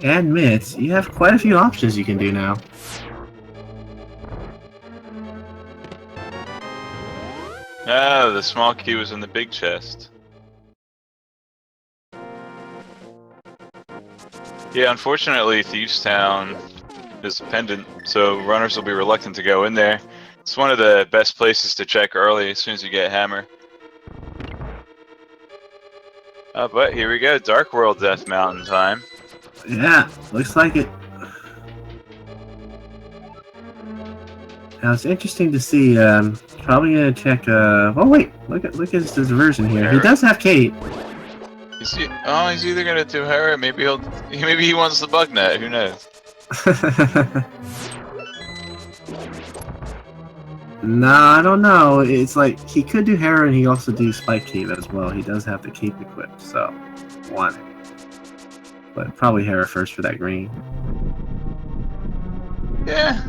[SPEAKER 2] and Mitts, you have quite a few options you can do now.
[SPEAKER 1] Oh, the small key was in the big chest. Yeah, unfortunately, Thieves Town is a pendant, so runners will be reluctant to go in there. It's one of the best places to check early as soon as you get Hammer. But here we go, Dark World Death Mountain time.
[SPEAKER 2] Yeah, looks like it. Now it's interesting to see. Probably gonna check. Oh wait, look at his version here. He does have Kate.
[SPEAKER 1] He's either gonna do her, or maybe he wants the bug net. Who knows?
[SPEAKER 2] Nah, I don't know. It's like he could do Hera and he also do Spike Cape as well. He does have the cape equipped, so one. But probably Hera first for that green.
[SPEAKER 1] Yeah.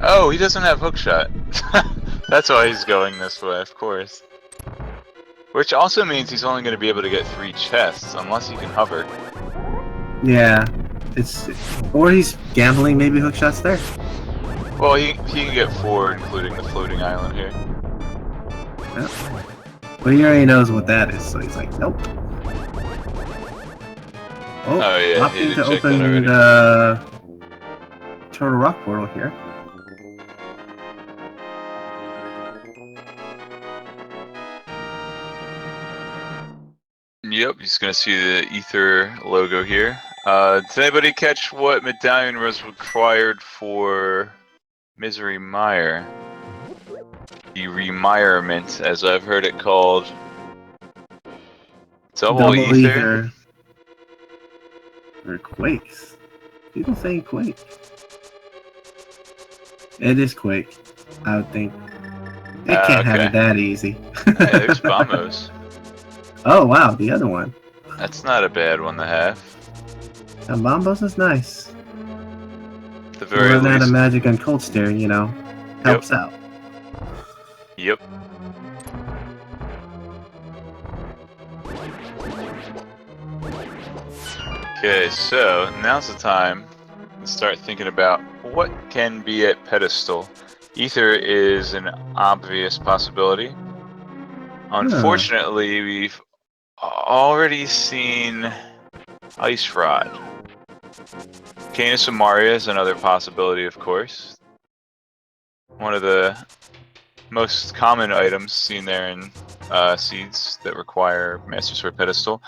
[SPEAKER 1] Oh, he doesn't have hookshot. That's why he's going this way, of course. Which also means he's only going to be able to get 3 chests, unless he can hover.
[SPEAKER 2] Yeah, or he's gambling maybe hookshot's there.
[SPEAKER 1] Well, he can get 4, including the floating island here.
[SPEAKER 2] Yep. But he already knows what that is, so he's like, nope. Oh yeah, opting to open the Turtle Rock portal here.
[SPEAKER 1] Yep, he's gonna see the Ether logo here. Did anybody catch what medallion was required for Misery Mire? The remirement, as I've heard it called. Double ether.
[SPEAKER 2] Or Quakes. People say Quake. It is Quake, I would think. It can't have it that easy.
[SPEAKER 1] Hey, there's Bombos.
[SPEAKER 2] Oh wow, the other one.
[SPEAKER 1] That's not a bad one to have.
[SPEAKER 2] And Bombos is nice.
[SPEAKER 1] At the very least.
[SPEAKER 2] Out of magic and cold stare, you know, helps out.
[SPEAKER 1] Yep. Okay, so now's the time to start thinking about what can be at pedestal. Ether is an obvious possibility. Unfortunately, we've already seen Ice Rod. Canis Amaria is another possibility, of course. One of the most common items seen there in seeds that require Master Sword pedestal.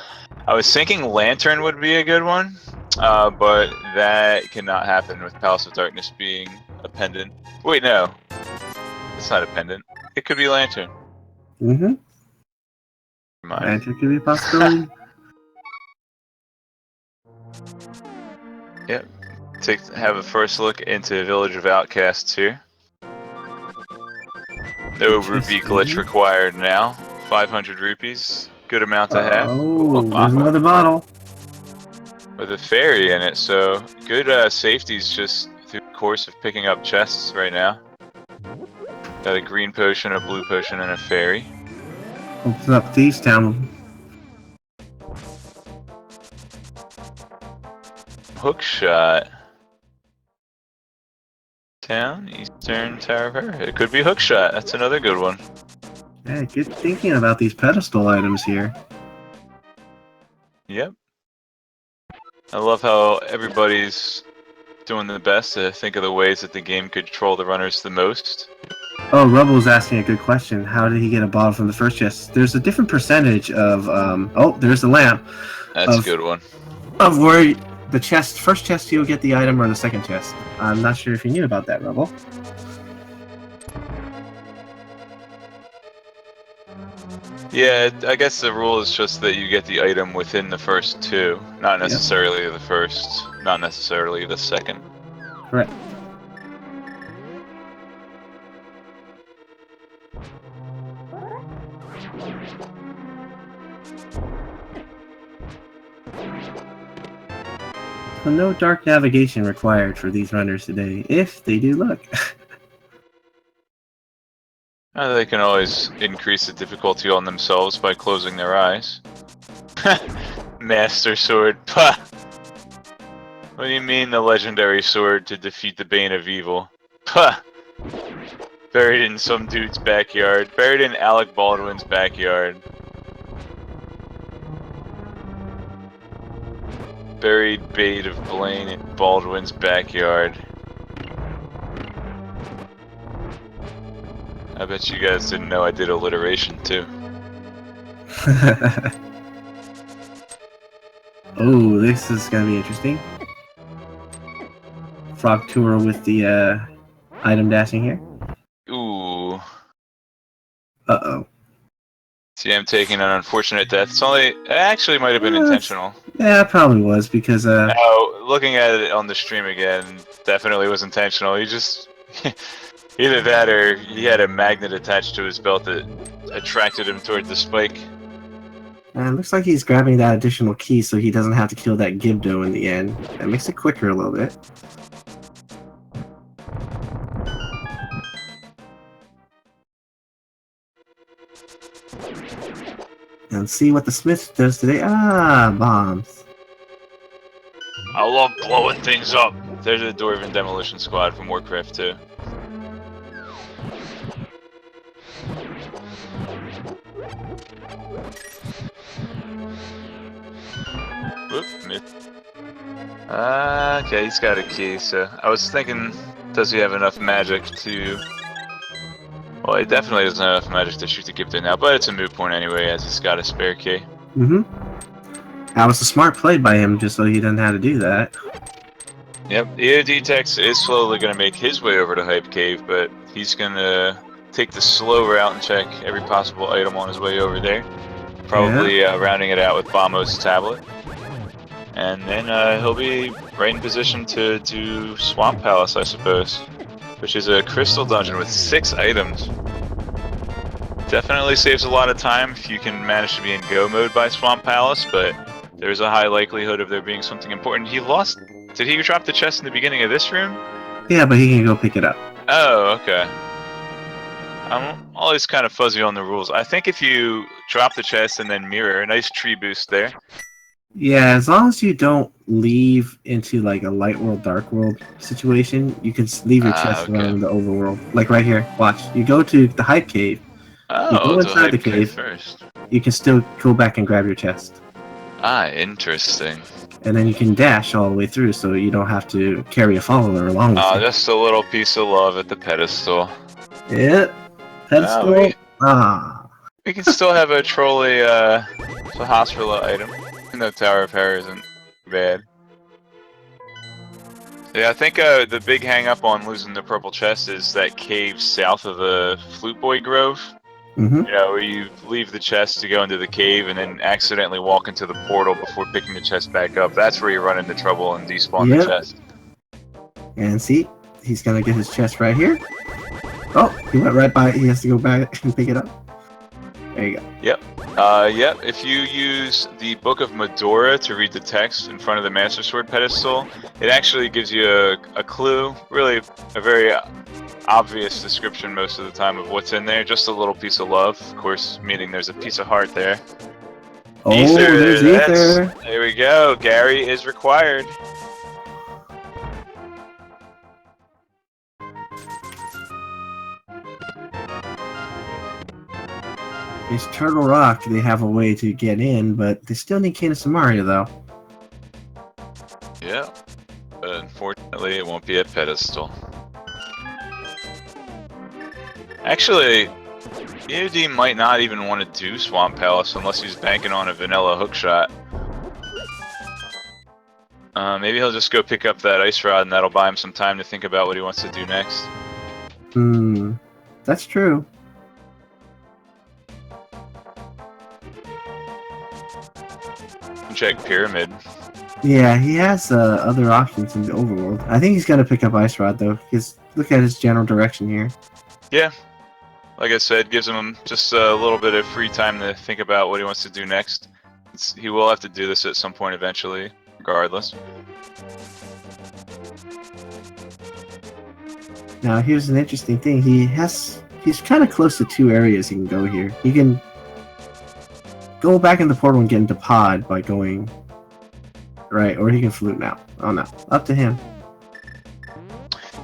[SPEAKER 1] I was thinking Lantern would be a good one, but that cannot happen with Palace of Darkness being a pendant. Wait, no. It's not a pendant. It could be Lantern.
[SPEAKER 2] Mm-hmm.
[SPEAKER 1] Lantern
[SPEAKER 2] could be a possibility.
[SPEAKER 1] Yep. Have a first look into Village of Outcasts here. No rupee glitch required now. 500 rupees. Good amount to have.
[SPEAKER 2] Oh, there's another bottle.
[SPEAKER 1] With a fairy in it, so good safeties just through the course of picking up chests right now. Got a green potion, a blue potion, and a fairy.
[SPEAKER 2] Opens up Thieves Town
[SPEAKER 1] Hook shot. Town, Eastern Tower. It could be hook shot. That's another good one.
[SPEAKER 2] Yeah, good thinking about these pedestal items here.
[SPEAKER 1] Yep. I love how everybody's doing the best to think of the ways that the game could troll the runners the most.
[SPEAKER 2] Oh, Rubble's asking a good question. How did he get a bottle from the first chest? There's a different percentage of, oh, there's the lamp.
[SPEAKER 1] That's a good one.
[SPEAKER 2] Of where the chest, first chest you'll get the item or the second chest. I'm not sure if you knew about that, Rubble.
[SPEAKER 1] Yeah, I guess the rule is just that you get the item within the first two, not necessarily the first, not necessarily the second.
[SPEAKER 2] Correct. So no dark navigation required for these runners today, if they do look.
[SPEAKER 1] They can always increase the difficulty on themselves by closing their eyes. Master Sword. Pah! What do you mean the legendary sword to defeat the Bane of Evil? Pah! Buried in some dude's backyard. Buried in Alec Baldwin's backyard. Buried bait of Blaine in Baldwin's backyard. I bet you guys didn't know I did alliteration too.
[SPEAKER 2] Oh, this is gonna be interesting. Frog tour with the item dashing here.
[SPEAKER 1] Ooh.
[SPEAKER 2] Uh-oh.
[SPEAKER 1] See, I'm taking an unfortunate death. It actually might have been intentional.
[SPEAKER 2] Yeah, it probably was because
[SPEAKER 1] No, looking at it on the stream again, definitely was intentional. He just either that or he had a magnet attached to his belt that attracted him toward the spike.
[SPEAKER 2] it looks like he's grabbing that additional key so he doesn't have to kill that Gibdo in the end. That makes it quicker a little bit. And see what the Smith does today. Ah, bombs.
[SPEAKER 1] I love blowing things up. There's a Dwarven Demolition Squad from Warcraft 2. Whoop, missed. Okay, he's got a key, so I was thinking, does he have enough magic to... Well, he definitely doesn't have enough magic to shoot the Gibdo now, but it's a moot point anyway, as he's got a spare key.
[SPEAKER 2] Mm-hmm. That was a smart play by him, just so he doesn't have to do that.
[SPEAKER 1] Yep, EODTex is slowly going to make his way over to Hype Cave, but he's going to take the slow route and check every possible item on his way over there. Probably rounding it out with Bamo's tablet. And then he'll be right in position to do Swamp Palace, I suppose. Which is a crystal dungeon with 6 items. Definitely saves a lot of time if you can manage to be in go mode by Swamp Palace, but there's a high likelihood of there being something important. He lost... Did he drop the chest in the beginning of this room?
[SPEAKER 2] Yeah, but he can go pick it up.
[SPEAKER 1] Oh, okay. I'm always kind of fuzzy on the rules. I think if you drop the chest and then mirror, a nice tree boost there.
[SPEAKER 2] Yeah, as long as you don't leave into like a light world, dark world situation, you can leave your chest around the overworld. Like right here, watch. You go to the Hype Cave.
[SPEAKER 1] Oh,
[SPEAKER 2] you go inside the cave
[SPEAKER 1] first.
[SPEAKER 2] You can still go back and grab your chest.
[SPEAKER 1] Ah, interesting.
[SPEAKER 2] And then you can dash all the way through, so you don't have to carry a follower along with you.
[SPEAKER 1] Just a little piece of love at the pedestal.
[SPEAKER 2] Yep. Pedestal.
[SPEAKER 1] We can still have a trolley, Hospitala item. Even though Tower of Hair isn't bad. Yeah, I think the big hang-up on losing the purple chest is that cave south of the Flute Boy Grove.
[SPEAKER 2] Mm-hmm.
[SPEAKER 1] You know, where you leave the chest to go into the cave and then accidentally walk into the portal before picking the chest back up. That's where you run into trouble and despawn the chest. And
[SPEAKER 2] see, he's gonna get his chest right here. Oh, he went right by it. He has to go back and pick it up. There you go.
[SPEAKER 1] Yep. Yep. If you use the Book of Medora to read the text in front of the Master Sword pedestal, it actually gives you a clue, really a very obvious description most of the time of what's in there. Just a little piece of love, of course, meaning there's a piece of heart there.
[SPEAKER 2] Oh, there's Ether.
[SPEAKER 1] There we go. Gary is required.
[SPEAKER 2] It's Turtle Rock. They have a way to get in, but they still need Canis and Mario, though.
[SPEAKER 1] Yeah, but unfortunately it won't be a pedestal. Actually, EOD might not even want to do Swamp Palace unless he's banking on a vanilla hookshot. Maybe he'll just go pick up that ice rod and that'll buy him some time to think about what he wants to do next.
[SPEAKER 2] That's true.
[SPEAKER 1] Check Pyramid.
[SPEAKER 2] Yeah, he has other options in the overworld. I think he's gonna pick up Ice Rod though, because look at his general direction here.
[SPEAKER 1] Yeah, like I said, gives him just a little bit of free time to think about what he wants to do next. He will have to do this at some point eventually, regardless.
[SPEAKER 2] Now here's an interesting thing. He's kind of close to two areas he can go here. He can go back in the portal and get into Pod by going right, or he can flute now. Oh no, up to him.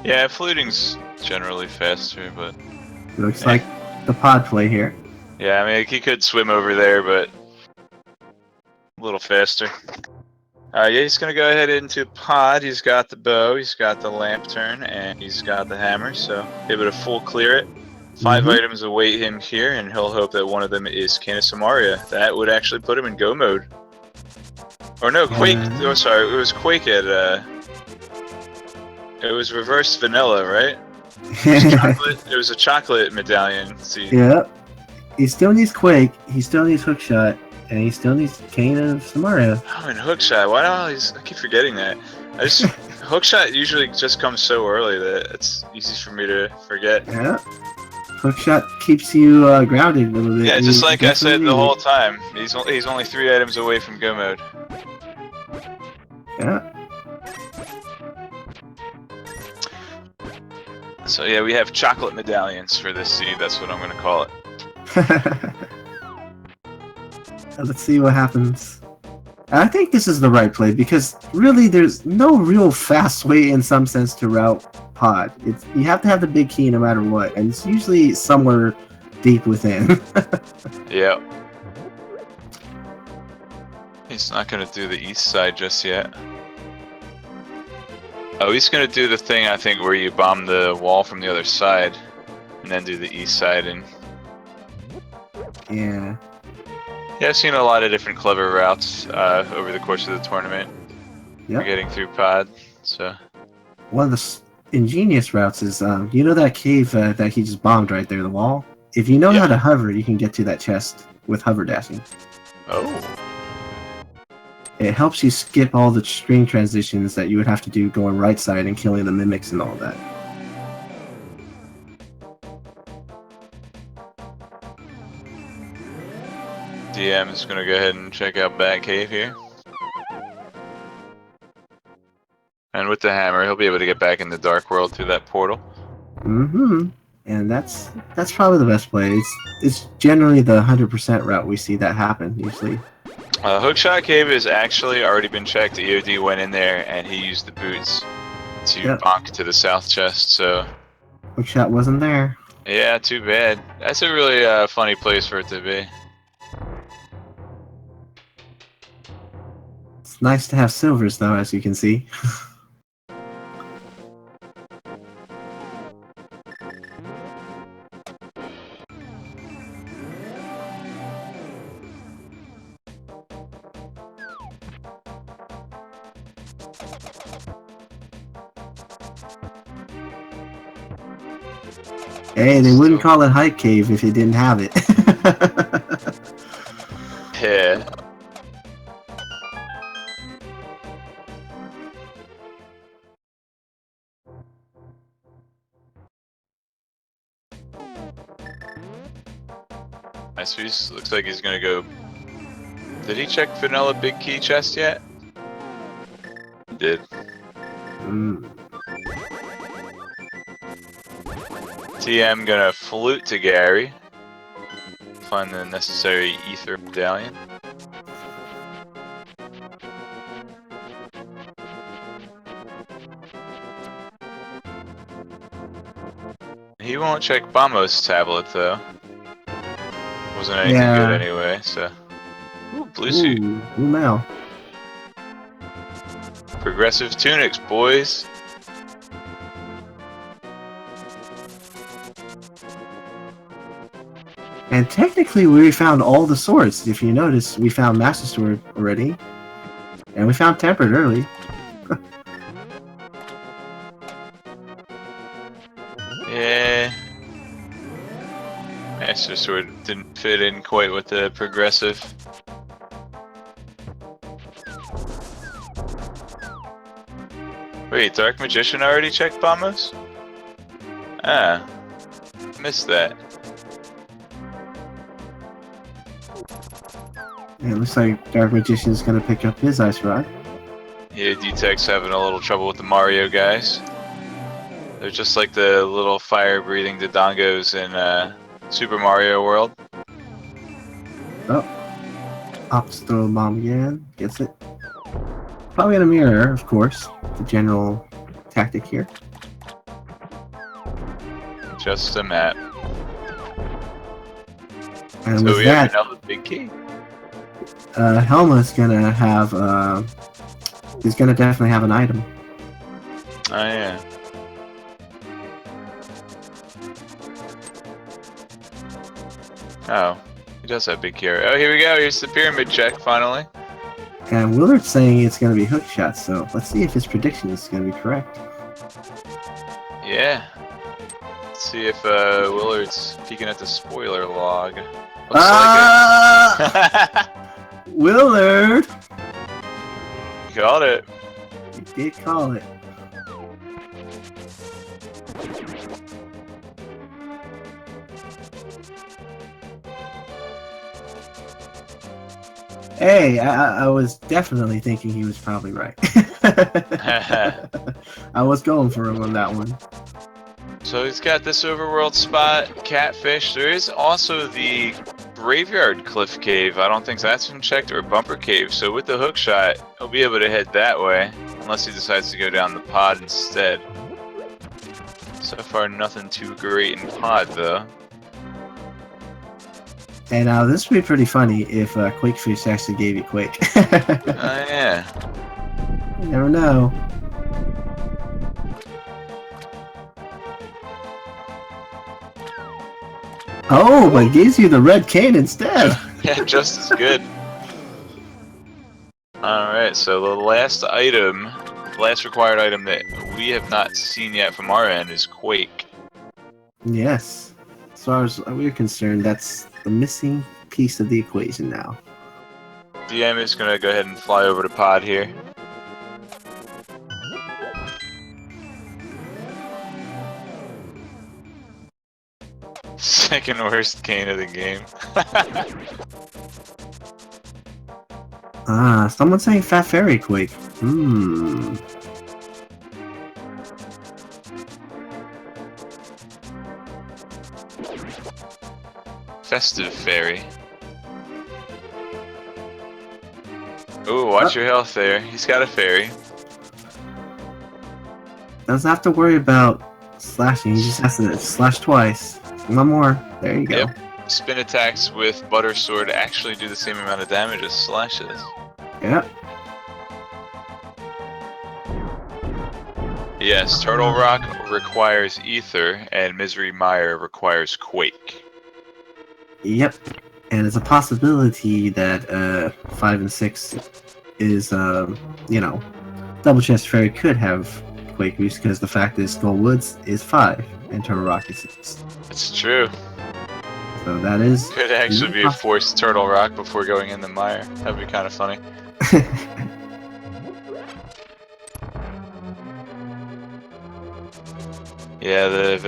[SPEAKER 1] Yeah, fluting's generally faster, but
[SPEAKER 2] It looks like the Pod play here.
[SPEAKER 1] yeah, I mean he could swim over there, but a little faster. Yeah, he's gonna go ahead into Pod. He's got the bow, he's got the lantern, and he's got the hammer, so able to full clear it. 5 items await him here, and he'll hope that one of them is Canis and Mario. That would actually put him in go mode. Or no, Quake. Oh, sorry, it was Quake at. It was reverse vanilla, right? It was a chocolate medallion. See.
[SPEAKER 2] Yeah. He still needs Quake. He still needs Hookshot. And he still needs Canis and Mario.
[SPEAKER 1] Oh, and Hookshot. Why do I keep forgetting that? Hookshot usually just comes so early that it's easy for me to forget.
[SPEAKER 2] Yeah. Hookshot keeps you grounded a little bit.
[SPEAKER 1] Yeah, just like I said the whole time. He's only 3 items away from go mode.
[SPEAKER 2] Yeah.
[SPEAKER 1] So yeah, we have chocolate medallions for this seed. That's what I'm gonna call it.
[SPEAKER 2] Let's see what happens. I think this is the right play because really there's no real fast way in some sense to route Pod. You have to have the big key no matter what, and it's usually somewhere deep within.
[SPEAKER 1] Yeah. He's not gonna do the east side just yet. Oh, he's gonna do the thing I think where you bomb the wall from the other side, and then do the east side. And
[SPEAKER 2] yeah.
[SPEAKER 1] Yeah, I've seen a lot of different clever routes over the course of the tournament.
[SPEAKER 2] Yep.
[SPEAKER 1] For getting through Pod. So
[SPEAKER 2] one of the ingenious routes is, you know that cave that he just bombed right there, the wall? If you know how to hover, you can get to that chest with hover dashing.
[SPEAKER 1] Oh.
[SPEAKER 2] It helps you skip all the string transitions that you would have to do going right side and killing the mimics and all that.
[SPEAKER 1] DM is going to go ahead and check out Bat Cave here. And with the hammer, he'll be able to get back in the Dark World through that portal.
[SPEAKER 2] And that's probably the best play. It's generally the 100% route we see that happen, usually.
[SPEAKER 1] Hookshot Cave has actually already been checked. EOD went in there and he used the boots to bonk to the south chest, so...
[SPEAKER 2] Hookshot wasn't there.
[SPEAKER 1] Yeah, too bad. That's a really funny place for it to be.
[SPEAKER 2] It's nice to have silvers, though, as you can see. Hey, they wouldn't call it Hype Cave if it didn't have it.
[SPEAKER 1] Yeah. Nice piece. Looks like he's gonna go... Did he check Vanilla Big Key chest yet? He did. TM gonna flute to Gary. Find the necessary ether medallion. He won't check Bamo's tablet though. wasn't anything good anyway, so. Ooh, blue suit.
[SPEAKER 2] Blue mail.
[SPEAKER 1] Progressive tunics, boys.
[SPEAKER 2] And technically, we found all the swords. If you notice, we found Master Sword already. And we found Tempered early.
[SPEAKER 1] Yeah. Master Sword didn't fit in quite with the progressive. Wait, Dark Magician already checked bombos? Ah. Missed that.
[SPEAKER 2] And it looks like Dark Magician's gonna pick up his Ice Rod.
[SPEAKER 1] EODTex having a little trouble with the Mario guys. They're just like the little fire-breathing Dodongos in Super Mario World.
[SPEAKER 2] Oh. Throw bomb again. Gets it. Probably gonna mirror, of course, the general tactic here.
[SPEAKER 1] Just a map.
[SPEAKER 2] And
[SPEAKER 1] So
[SPEAKER 2] with
[SPEAKER 1] we
[SPEAKER 2] that,
[SPEAKER 1] have another big key.
[SPEAKER 2] Helma's gonna have, he's gonna definitely have an item.
[SPEAKER 1] Oh yeah. Oh, he does have big key. Oh, here we go. Here's the pyramid check, finally.
[SPEAKER 2] And Willard's saying it's gonna be hook shots, so let's see if his prediction is gonna be correct.
[SPEAKER 1] Yeah. Let's see if Willard's peeking at the spoiler log. Looks
[SPEAKER 2] Ah! Willard!
[SPEAKER 1] like it. Got it.
[SPEAKER 2] You did call it. Hey, I was definitely thinking he was probably right. I was going for him on that one.
[SPEAKER 1] So he's got this overworld spot, catfish. There is also the graveyard cliff cave. I don't think that's been checked, or bumper cave. So with the hook shot, he'll be able to head that way, unless he decides to go down the pod instead. So far, nothing too great in pod though.
[SPEAKER 2] And this would be pretty funny if Quakefish actually gave you Quake.
[SPEAKER 1] Oh yeah.
[SPEAKER 2] You never know. Oh, but it gives you the red cane instead.
[SPEAKER 1] Yeah, just as good. Alright, so the last item, last required item that we have not seen yet from our end is Quake.
[SPEAKER 2] Yes. As far as we're concerned, that's the missing piece of the equation now.
[SPEAKER 1] DM is going to go ahead and fly over to pod here. Second worst cane of the game.
[SPEAKER 2] Someone's saying Fat Fairy Quake.
[SPEAKER 1] Festive Fairy. Ooh, watch your health there. He's got a fairy.
[SPEAKER 2] Doesn't have to worry about slashing, he just has to slash twice. One more. There you go.
[SPEAKER 1] Yep. Spin attacks with Butter Sword actually do the same amount of damage as slashes.
[SPEAKER 2] Yep.
[SPEAKER 1] Yes, Turtle Rock requires Ether, and Misery Mire requires Quake.
[SPEAKER 2] Yep. And it's a possibility that 5 and 6 is, you know, Double Chest Fairy could have Quake boost because the fact is Gold Woods is 5 and Turtle Rock is 6.
[SPEAKER 1] That's true.
[SPEAKER 2] So that is...
[SPEAKER 1] Could actually be a forced Turtle Rock before going in the mire. That'd be kind of funny. Yeah, the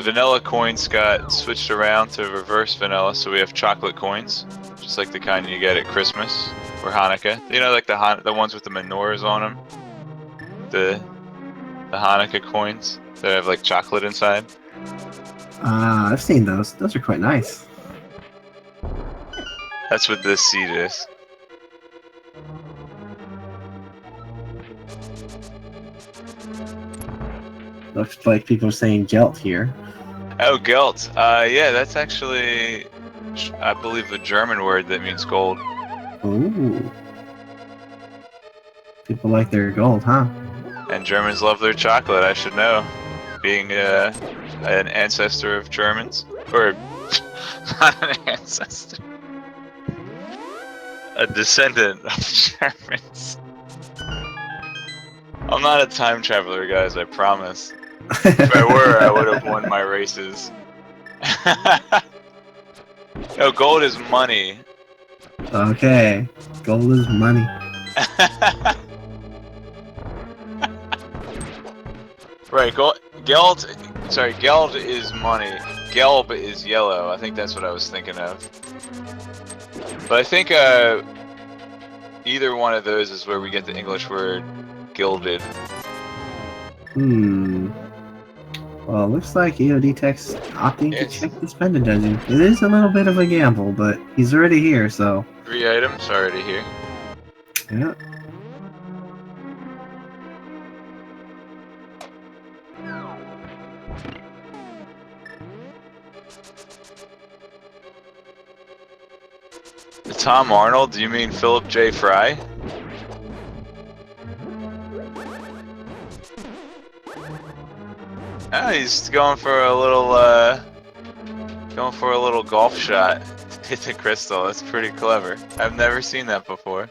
[SPEAKER 1] vanilla coins got switched around to reverse vanilla, so we have chocolate coins, just like the kind you get at Christmas or Hanukkah. You know, like the ones with the menorahs on them, the Hanukkah coins that have like chocolate inside.
[SPEAKER 2] I've seen those. Those are quite nice.
[SPEAKER 1] That's what this seed is.
[SPEAKER 2] Looks like people are saying Gelt here.
[SPEAKER 1] Oh, Gelt. Yeah, that's actually I believe, a German word that means gold.
[SPEAKER 2] Ooh. People like their gold, huh?
[SPEAKER 1] And Germans love their chocolate, I should know. Being an ancestor of Germans. Or, not an ancestor. A descendant of Germans. I'm not a time traveler, guys, I promise. If I were, I would have won my races. No, gold is money.
[SPEAKER 2] Okay. Gold is money.
[SPEAKER 1] Right, geld is money. Gelb is yellow. I think that's what I was thinking of. But I think either one of those is where we get the English word gilded.
[SPEAKER 2] Well, it looks like EODTex opting to
[SPEAKER 1] Yes.
[SPEAKER 2] check the spending dungeon. It is a little bit of a gamble, but he's already here, so...
[SPEAKER 1] 3 items already here.
[SPEAKER 2] Yeah.
[SPEAKER 1] Tom Arnold? Do you mean Philip J. Fry? Oh, he's going for a little golf shot. Hit the crystal. That's pretty clever. I've never seen that before.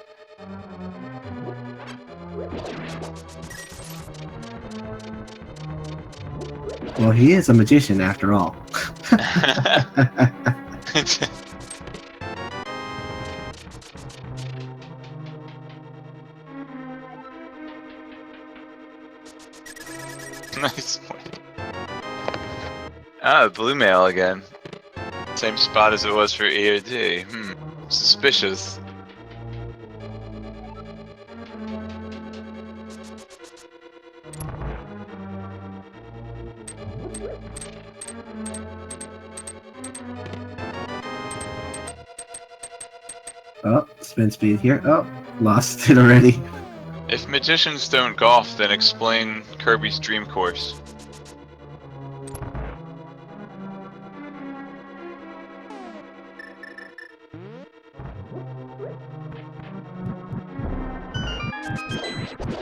[SPEAKER 2] Well, he is a magician after all.
[SPEAKER 1] Nice. Ah, blue mail again. Same spot as it was for EOD. Suspicious.
[SPEAKER 2] Oh, spin speed here. Oh, lost it already.
[SPEAKER 1] If magicians don't golf, then explain Kirby's Dream Course.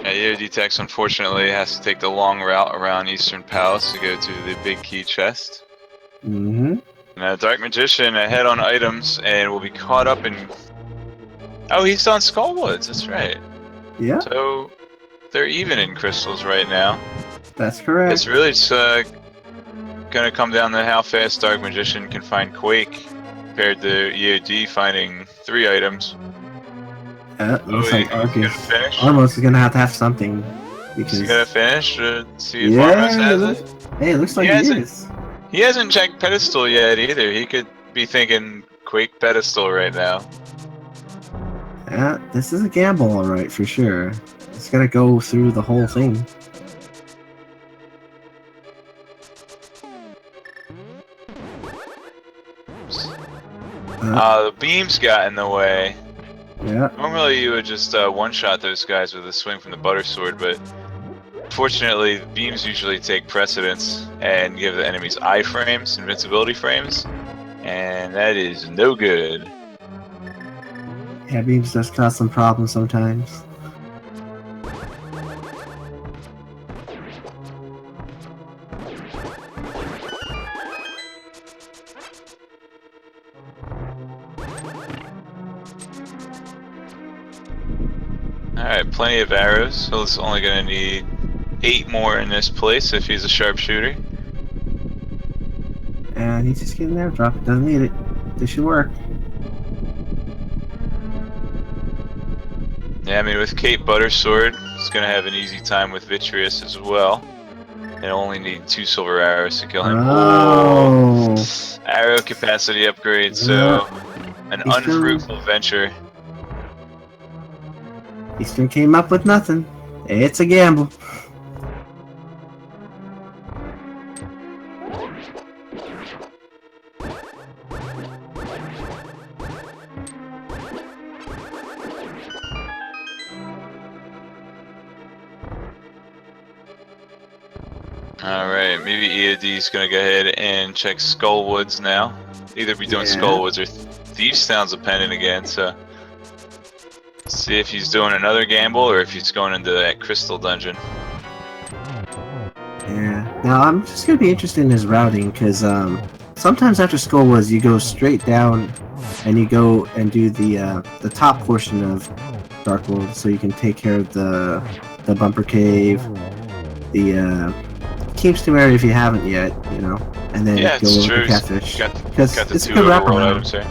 [SPEAKER 1] Yeah, EODTex unfortunately has to take the long route around Eastern Palace to go to the big key chest.
[SPEAKER 2] Mm-hmm.
[SPEAKER 1] Now, Dark Magician ahead on items and will be caught up in... Oh, he's on Skullwoods, that's right.
[SPEAKER 2] Yeah.
[SPEAKER 1] So, they're even in crystals right now.
[SPEAKER 2] That's correct.
[SPEAKER 1] It's really just gonna come down to how fast Dark Magician can find Quake compared to EOD finding 3 items.
[SPEAKER 2] Looks like
[SPEAKER 1] gonna finish?
[SPEAKER 2] Armos is gonna have something. Because...
[SPEAKER 1] He's gonna finish? See if Armos has it?
[SPEAKER 2] Hey, it looks like he is.
[SPEAKER 1] He hasn't checked pedestal yet either. He could be thinking Quake pedestal right now.
[SPEAKER 2] Yeah, this is a gamble, alright, for sure. It's gotta go through the whole thing.
[SPEAKER 1] The beams got in the way.
[SPEAKER 2] Yeah.
[SPEAKER 1] Normally you would just one-shot those guys with a swing from the butter sword, but fortunately beams usually take precedence and give the enemies iframes, invincibility frames, and that is no good.
[SPEAKER 2] Yeah, beams does cause some problems sometimes.
[SPEAKER 1] Alright, plenty of arrows, so he's only gonna need 8 more in this place if he's a sharpshooter.
[SPEAKER 2] And he's just getting an airdrop. Doesn't need it. This should work.
[SPEAKER 1] Yeah, I mean with Kate Buttersword, he's gonna have an easy time with Vitreous as well. And only need 2 silver arrows to kill him.
[SPEAKER 2] Oh!
[SPEAKER 1] Arrow capacity upgrade, so an unfruitful venture.
[SPEAKER 2] Eastern came up with nothing. It's a gamble.
[SPEAKER 1] Alright, maybe EOD's gonna go ahead and check Skullwoods now. either be doing
[SPEAKER 2] Yeah.
[SPEAKER 1] Skullwoods or Thieves Town's a pendant again, so see if he's doing another gamble or if he's going into that crystal dungeon.
[SPEAKER 2] Yeah. Now I'm just gonna be interested in his routing because sometimes after Skullwoods you go straight down and you go and do the top portion of Dark World, so you can take care of the Bumper Cave, the Keepstone area if you haven't yet, you know, and then
[SPEAKER 1] Yeah,
[SPEAKER 2] go
[SPEAKER 1] it's
[SPEAKER 2] over
[SPEAKER 1] true.
[SPEAKER 2] to Catfish.
[SPEAKER 1] Got the
[SPEAKER 2] It's a
[SPEAKER 1] 2
[SPEAKER 2] good
[SPEAKER 1] overworld, I
[SPEAKER 2] wraparound.
[SPEAKER 1] would say.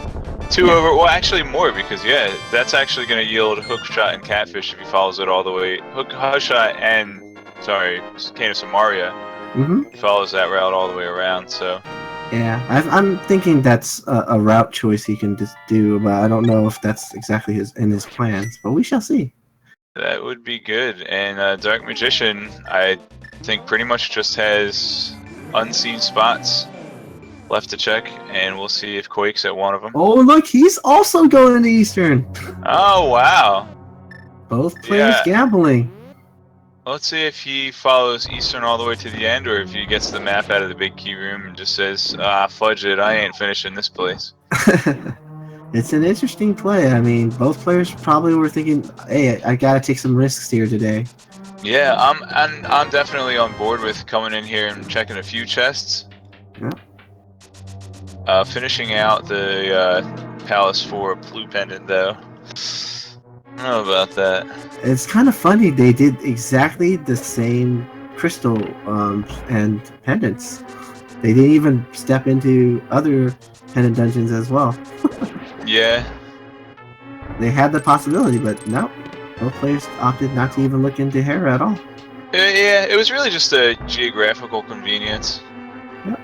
[SPEAKER 1] 2 over, well, actually more, because yeah, that's actually going to yield Hookshot and Catfish if he follows it all the way. Hookshot and, sorry, Cane of Samaria, he follows that route all the way around, so.
[SPEAKER 2] Yeah, I'm thinking that's a route choice he can just do, but I don't know if that's exactly in his plans, but we shall see.
[SPEAKER 1] That would be good, and Dark Magician, I think pretty much just has unseen spots left to check, and we'll see if Quake's at one of them.
[SPEAKER 2] Oh, look, he's also going to Eastern.
[SPEAKER 1] Oh, wow.
[SPEAKER 2] Both players
[SPEAKER 1] Yeah.
[SPEAKER 2] gambling.
[SPEAKER 1] Let's see if he follows Eastern all the way to the end, or if he gets the map out of the big key room and just says, ah, fudge it, I ain't finishing this place.
[SPEAKER 2] It's an interesting play. I mean, both players probably were thinking, hey, I gotta take some risks here today.
[SPEAKER 1] Yeah, I'm definitely on board with coming in here and checking a few chests.
[SPEAKER 2] Yeah.
[SPEAKER 1] Finishing out the Palace 4 Blue Pendant, though. I don't know about that.
[SPEAKER 2] It's kind of funny. They did exactly the same crystal and pendants. They didn't even step into other pendant dungeons as well.
[SPEAKER 1] Yeah.
[SPEAKER 2] They had the possibility, but no. Both players opted not to even look into Hera at all.
[SPEAKER 1] Yeah, it was really just a geographical convenience.
[SPEAKER 2] Yep.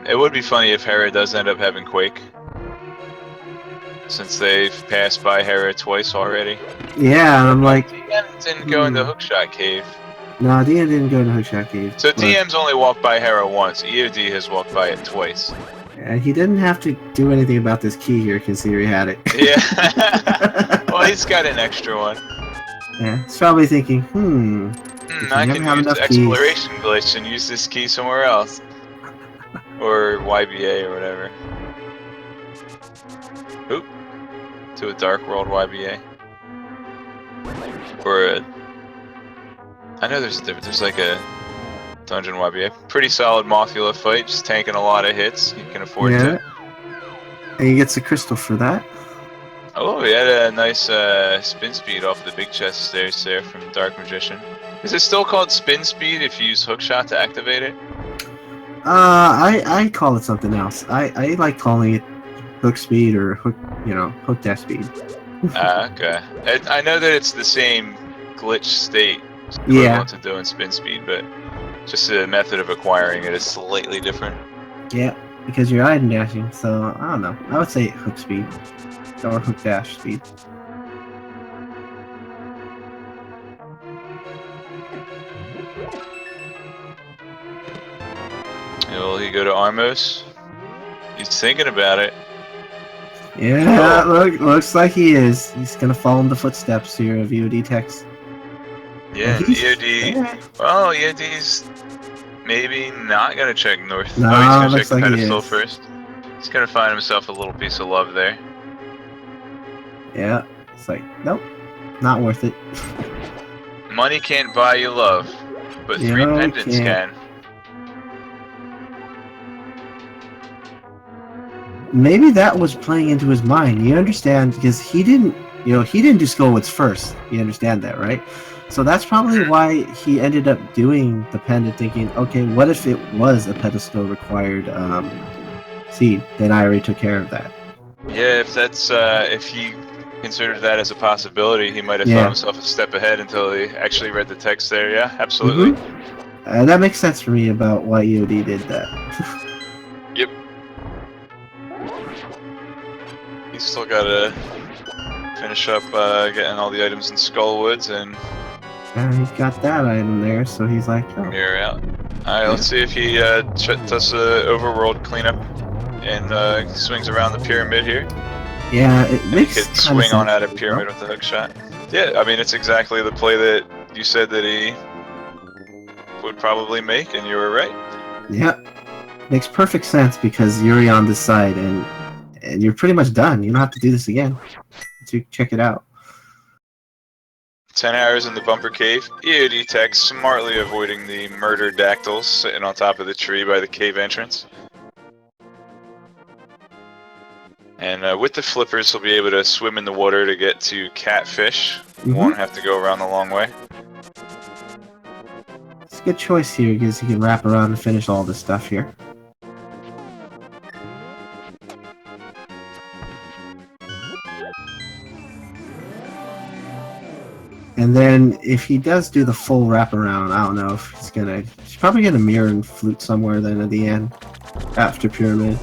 [SPEAKER 1] It would be funny if Hera does end up having Quake, since they've passed by Hera twice already.
[SPEAKER 2] Yeah, and I'm like...
[SPEAKER 1] DM didn't go into Hookshot Cave.
[SPEAKER 2] No, DM didn't go to Hookshot Cave.
[SPEAKER 1] So DM's only walked by Hera once. EOD has walked by it twice.
[SPEAKER 2] And he didn't have to do anything about this key here, considering he had it.
[SPEAKER 1] Yeah. Well, he's got an extra one.
[SPEAKER 2] Yeah, he's probably thinking,
[SPEAKER 1] I can use Exploration Glitch and use this key somewhere else. Or YBA or whatever. Oop. To a Dark World YBA. Or a... I know there's a difference. There's like a Dungeon YBA. Pretty solid Mothula fight, just tanking a lot of hits. You can afford to.
[SPEAKER 2] And he gets a crystal for that.
[SPEAKER 1] Oh, he had a nice spin speed off the big chest stairs there from Dark Magician. Is it still called spin speed if you use Hookshot to activate it?
[SPEAKER 2] I call it something else. I like calling it hook speed or hook dash speed.
[SPEAKER 1] Okay. I know that it's the same glitch state.
[SPEAKER 2] Yeah.
[SPEAKER 1] To doing spin speed, but just the method of acquiring it is slightly different.
[SPEAKER 2] Yeah, because you're item dashing, so I don't know. I would say hook speed or hook dash speed.
[SPEAKER 1] Will he go to Armos? He's thinking about it.
[SPEAKER 2] Yeah, looks like he is. He's gonna follow in the footsteps here of EODTex.
[SPEAKER 1] Yeah, EOD.
[SPEAKER 2] Yeah.
[SPEAKER 1] Well, EOD's maybe not gonna check north.
[SPEAKER 2] No,
[SPEAKER 1] he's gonna check the
[SPEAKER 2] like
[SPEAKER 1] pedestal first. He's gonna find himself a little piece of love there.
[SPEAKER 2] Yeah, it's like, nope, not worth it.
[SPEAKER 1] Money can't buy you love, but 3 pendants can.
[SPEAKER 2] Maybe that was playing into his mind. You understand, because he didn't do Skullwoods first. You understand that, right? So that's probably why he ended up doing the pendant, thinking, okay, what if it was a pedestal required seed? Then I already took care of that.
[SPEAKER 1] Yeah, if that's if he considered that as a possibility, he might have thought himself a step ahead until he actually read the text there. Yeah, absolutely.
[SPEAKER 2] That makes sense for me about why EOD did that.
[SPEAKER 1] Yep. He's still got to finish up getting all the items in Skullwoods and
[SPEAKER 2] he's got that item there, so he's like, oh.
[SPEAKER 1] Mirror out. Alright, let's see if he does the overworld cleanup and swings around the pyramid here.
[SPEAKER 2] Yeah, it makes
[SPEAKER 1] he could swing on out of pyramid with the hook shot. Yeah, I mean, it's exactly the play that you said that he would probably make, and you were right.
[SPEAKER 2] Yep. Makes perfect sense because you're on this side and you're pretty much done. You don't have to do this again. To check it out.
[SPEAKER 1] 10 arrows in the bumper cave. EODTex smartly avoiding the murder dactyls sitting on top of the tree by the cave entrance. And with the flippers, he'll be able to swim in the water to get to catfish. Won't have to go around the long way.
[SPEAKER 2] It's a good choice here because you can wrap around and finish all this stuff here. And then if he does do the full wraparound, I don't know if he's probably gonna mirror and flute somewhere then at the end. After Pyramid.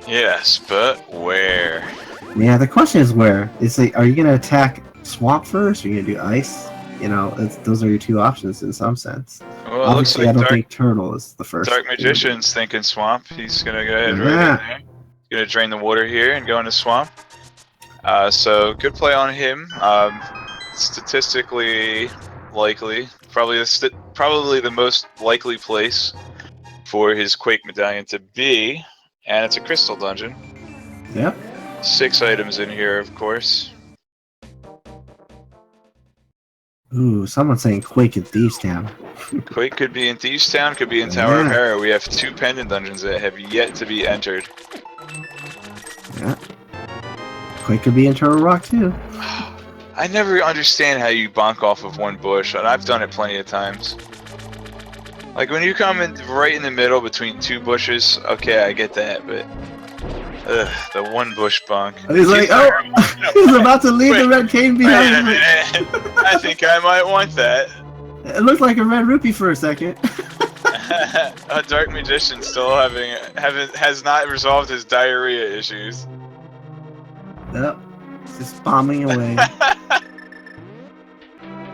[SPEAKER 1] Yes, but where?
[SPEAKER 2] Yeah, the question is where. It's like, are you gonna attack Swamp first or are you gonna do Ice? You know, those are your two options in some sense.
[SPEAKER 1] Well,
[SPEAKER 2] obviously,
[SPEAKER 1] looks like
[SPEAKER 2] I don't think Turtle is the first.
[SPEAKER 1] Darkmagician's thinking Swamp. He's gonna go ahead right in there. He's gonna drain the water here and go into Swamp. So good play on him. Statistically likely, probably the most likely place for his Quake medallion to be, and it's a crystal dungeon.
[SPEAKER 2] Yep.
[SPEAKER 1] 6 items in here, of course.
[SPEAKER 2] Ooh, someone's saying Quake in Thieves Town.
[SPEAKER 1] Quake could be in Thieves Town, could be in Tower of Hera. We have 2 pendant dungeons that have yet to be entered.
[SPEAKER 2] Yeah. Quake could be in Turtle Rock too.
[SPEAKER 1] I never understand how you bonk off of one bush, and I've done it plenty of times. Like when you come in right in the middle between 2 bushes, okay, I get that, but the one bush bonk.
[SPEAKER 2] He's like, oh, he's about to leave the red cane behind him.
[SPEAKER 1] I think I might want that.
[SPEAKER 2] It looked like a red rupee for a second.
[SPEAKER 1] A Dark Magician still has not resolved his diarrhea issues.
[SPEAKER 2] Yep, it's just bombing away.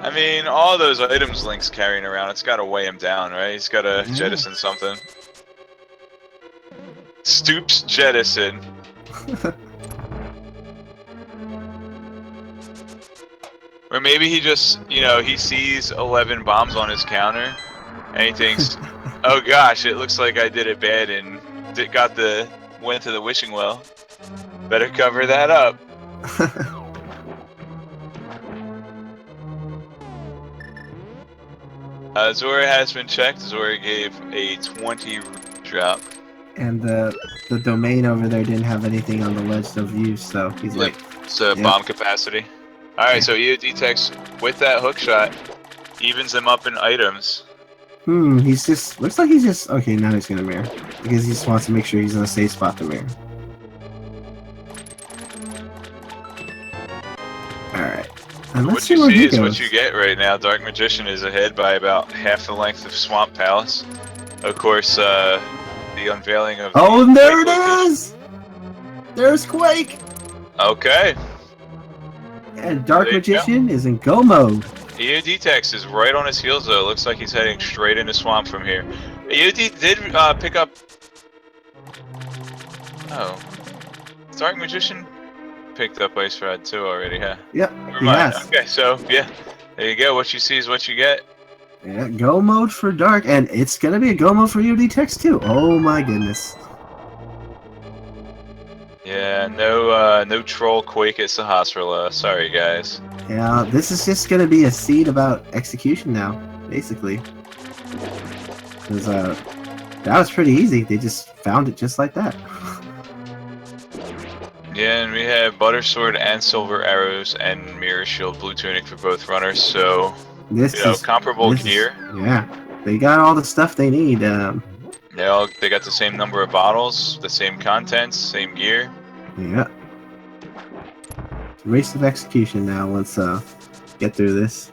[SPEAKER 1] I mean, all those items Link's carrying around, it's got to weigh him down, right? He's got to jettison something. Stoops jettison. Or maybe he just, you know, he sees 11 bombs on his counter, and he thinks, oh gosh, it looks like I did it bad and went to the wishing well. Better cover that up. Zora has been checked. Zora gave a 20 drop.
[SPEAKER 2] And the domain over there didn't have anything on the list of use, so he's like...
[SPEAKER 1] So bomb capacity. Alright, so EODTex with that hook shot evens them up in items.
[SPEAKER 2] He's just... Looks like he's just... Okay, now he's gonna mirror. Because he just wants to make sure he's in a safe spot to mirror. Alright. And let's see where he goes.
[SPEAKER 1] What you get right now. Dark Magician is ahead by about half the length of Swamp Palace. Of course, the unveiling of...
[SPEAKER 2] Oh, and there it is! There's Quake!
[SPEAKER 1] Okay.
[SPEAKER 2] And Dark Magician is in go mode.
[SPEAKER 1] EODTex is right on his heels though. Looks like he's heading straight into Swamp from here. EOD did pick up... Oh. Dark Magician picked up Ice Rod too already, huh?
[SPEAKER 2] Yep,
[SPEAKER 1] yes. Okay, so yeah. There you go. What you see is what you get.
[SPEAKER 2] Yeah, go mode for Dark, and it's gonna be a go mode for EODTex too. Oh my goodness.
[SPEAKER 1] Yeah, no troll Quake at Sahasrara. Sorry, guys.
[SPEAKER 2] Yeah, this is just gonna be a seed about execution now, basically. Because that was pretty easy. They just found it just like that.
[SPEAKER 1] Yeah, and we have Butter Sword and Silver Arrows and Mirror Shield Blue Tunic for both runners, so comparable gear.
[SPEAKER 2] Yeah, they got all the stuff they need.
[SPEAKER 1] They got the same number of bottles, the same contents, same gear.
[SPEAKER 2] Yeah. Race of execution now. Let's get through this.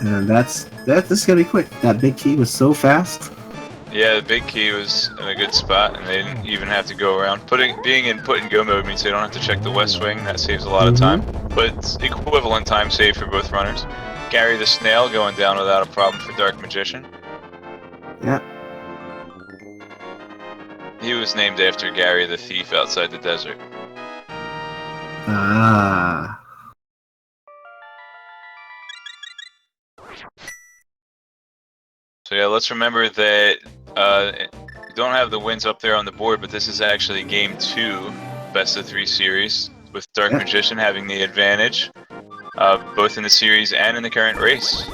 [SPEAKER 2] And this is gonna be quick. That big key was so fast.
[SPEAKER 1] Yeah, the big key was in a good spot, and they didn't even have to go around. Being in put and go mode means they don't have to check the west wing. That saves a lot of time, but it's equivalent time saved for both runners. Gary the Snail going down without a problem for Dark Magician.
[SPEAKER 2] Yeah.
[SPEAKER 1] He was named after Gary the Thief outside the desert.
[SPEAKER 2] Ah.
[SPEAKER 1] So yeah, let's remember that we don't have the wins up there on the board, but this is actually game 2, best of 3 series, with Dark Magician having the advantage, both in the series and in the current race.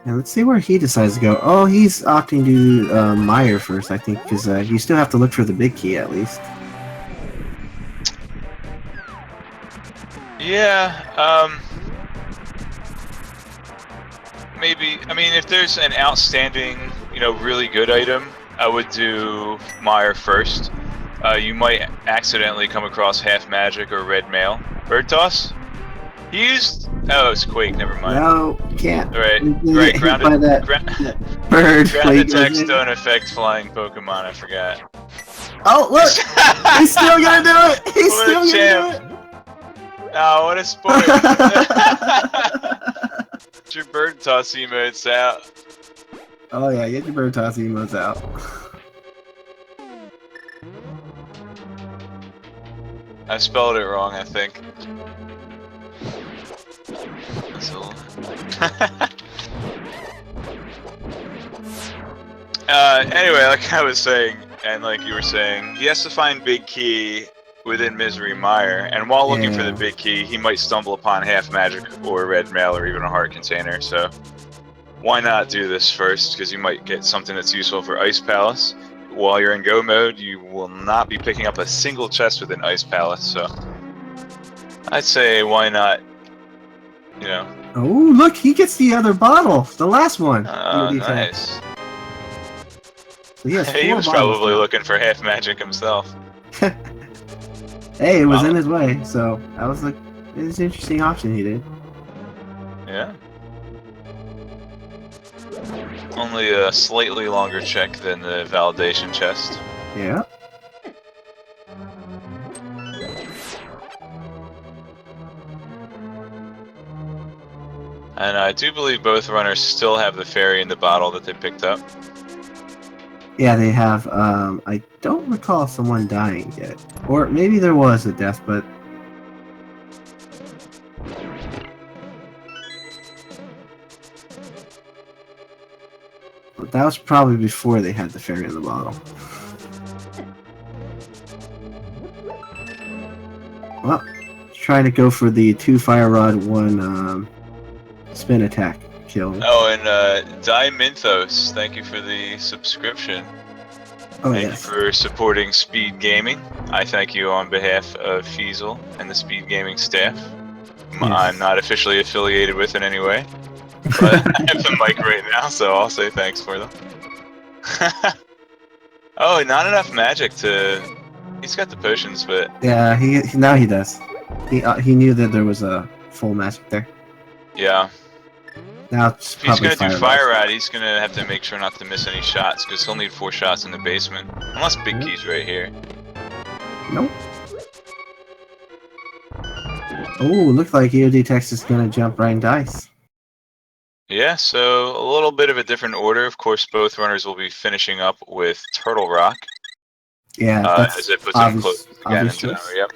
[SPEAKER 2] Yeah, let's see where he decides to go. Oh, he's opting to do Meyer first, I think, because you still have to look for the big key at least.
[SPEAKER 1] Yeah, maybe. I mean, if there's an outstanding, really good item, I would do Meyer first. You might accidentally come across half magic or red mail. Bird toss? He used. Oh, it's Quake. Never mind.
[SPEAKER 2] No, can't.
[SPEAKER 1] Right.
[SPEAKER 2] Grounded. Bird.
[SPEAKER 1] Ground attacks don't affect flying Pokemon. I forgot.
[SPEAKER 2] Oh look! He's still gonna do it. He's
[SPEAKER 1] what
[SPEAKER 2] still
[SPEAKER 1] a
[SPEAKER 2] gonna
[SPEAKER 1] champ.
[SPEAKER 2] do it.
[SPEAKER 1] Oh, what a sport! Get your bird toss emotes out.
[SPEAKER 2] Oh yeah, get your bird toss emotes out.
[SPEAKER 1] I spelled it wrong, I think. Anyway, like I was saying, and like you were saying, he has to find big key within Misery Mire, and while looking for the big key, he might stumble upon half magic or red mail or even a heart container, so why not do this first, because you might get something that's useful for Ice Palace. While you're in go mode, you will not be picking up a single chest within Ice Palace, so I'd say why not,
[SPEAKER 2] Oh, look, he gets the other bottle, the last one.
[SPEAKER 1] nice.
[SPEAKER 2] So he has
[SPEAKER 1] he was probably looking for half magic himself.
[SPEAKER 2] Hey, it was in his way, so that was it was an interesting option he did.
[SPEAKER 1] Yeah. Only a slightly longer check than the validation chest.
[SPEAKER 2] Yeah.
[SPEAKER 1] And I do believe both runners still have the fairy in the bottle that they picked up.
[SPEAKER 2] Yeah, they have. I don't recall someone dying yet. Or maybe there was a death, but... that was probably before they had the fairy in the bottle. Well, trying to go for the 2 fire rod, 1 spin attack kill.
[SPEAKER 1] Oh, and Die Minthos, thank you for the subscription.
[SPEAKER 2] Oh,
[SPEAKER 1] thank you for supporting Speed Gaming. I thank you on behalf of Feasel and the Speed Gaming staff. Yes. I'm not officially affiliated with in any way, but I have the mic right now, so I'll say thanks for them. Oh, not enough magic to... He's got the potions, but...
[SPEAKER 2] Yeah, now he does. He knew that there was a full magic there.
[SPEAKER 1] Yeah.
[SPEAKER 2] Now
[SPEAKER 1] if he's gonna do Fire Rod, he's gonna have to make sure not to miss any shots, because he'll need 4 shots in the basement. Unless Big Key's right here.
[SPEAKER 2] Nope. Oh, looks like EODTex is gonna jump right in dice.
[SPEAKER 1] Yeah, so a little bit of a different order. Of course, both runners will be finishing up with Turtle Rock.
[SPEAKER 2] Yeah, that's
[SPEAKER 1] as it puts him close to Ganon Tower. Yep.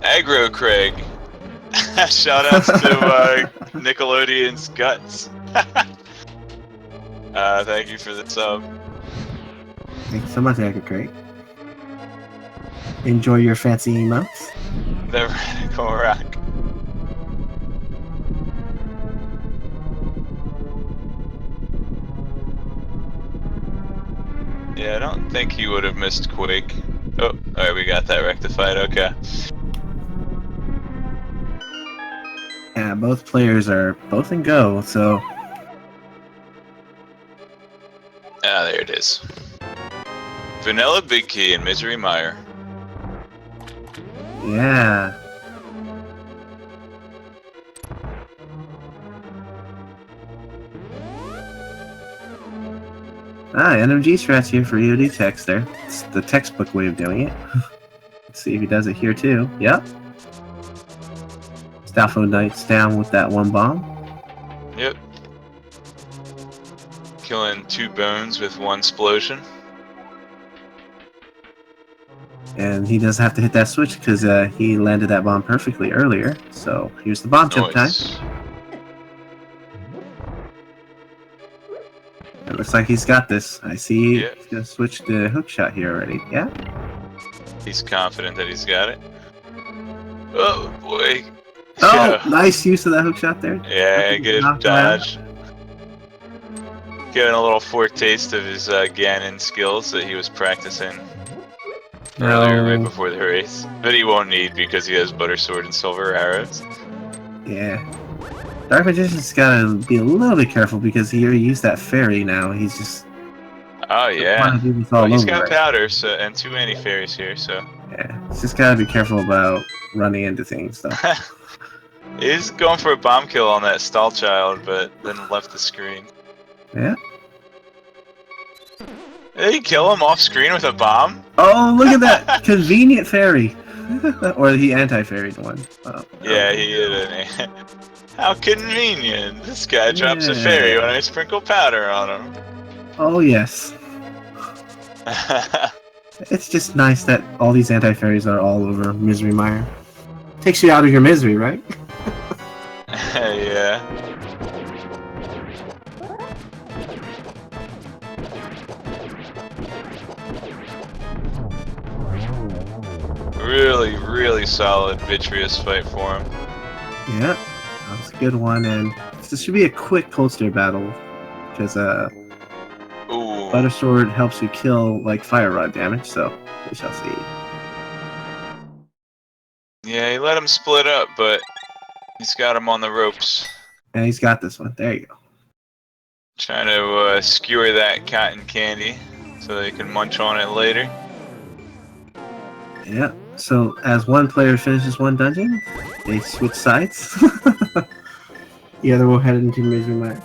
[SPEAKER 1] Aggro Craig. Shoutouts to Nickelodeon's Guts. Thank you for the sub.
[SPEAKER 2] Thanks so much, Aggro Craig. Enjoy your fancy emotes.
[SPEAKER 1] The Radical Rock. Yeah, I don't think he would have missed Quake. Oh, alright, we got that rectified, okay.
[SPEAKER 2] Yeah, both players are both in go, so...
[SPEAKER 1] Ah, there it is. Vanilla Big Key and Misery Mire.
[SPEAKER 2] Yeah. NMG strats here for EODTex there. It's the textbook way of doing it. Let's see if he does it here too. Yep. Stalfo Knight's down with that one bomb.
[SPEAKER 1] Yep. Killing 2 bones with 1 explosion.
[SPEAKER 2] And he does have to hit that switch because he landed that bomb perfectly earlier. So here's the bomb jump time. It looks like he's got this. I see he's going to switch to hook shot here already. Yeah?
[SPEAKER 1] He's confident that he's got it. Oh, boy.
[SPEAKER 2] Oh, nice use of that hook shot there.
[SPEAKER 1] Yeah, good dodge. Giving a little foretaste of his Ganon skills that he was practicing earlier right before the race. But he won't need because he has Butter Sword and Silver Arrows.
[SPEAKER 2] Yeah. Darkmagician's gotta be a little bit careful because he already used that fairy now. He's just...
[SPEAKER 1] Oh, yeah.
[SPEAKER 2] Well,
[SPEAKER 1] he's got powder and 2 anti-fairies here, so...
[SPEAKER 2] Yeah, he's just gotta be careful about running into things, though.
[SPEAKER 1] He's going for a bomb kill on that stall child, but then left the screen.
[SPEAKER 2] Yeah.
[SPEAKER 1] Did he kill him off screen with a bomb?
[SPEAKER 2] Oh, look at that! Convenient fairy! Or he anti-fairied one. Oh,
[SPEAKER 1] yeah, he hit it. How convenient! This guy drops a fairy when I sprinkle powder on him.
[SPEAKER 2] Oh, yes. It's just nice that all these anti-fairies are all over Misery Mire. Takes you out of your misery, right?
[SPEAKER 1] Yeah. Really, really solid Vitreous fight for him.
[SPEAKER 2] Yeah, that was a good one, and this should be a quick cold stare battle because Butter Sword helps you kill like fire rod damage, so we shall see.
[SPEAKER 1] Yeah, he let him split up, but he's got him on the ropes.
[SPEAKER 2] And he's got this one. There you go.
[SPEAKER 1] Trying to skewer that cotton candy so they can munch on it later.
[SPEAKER 2] Yeah. So as one player finishes one dungeon, they switch sides. The other will head into Misery Mire.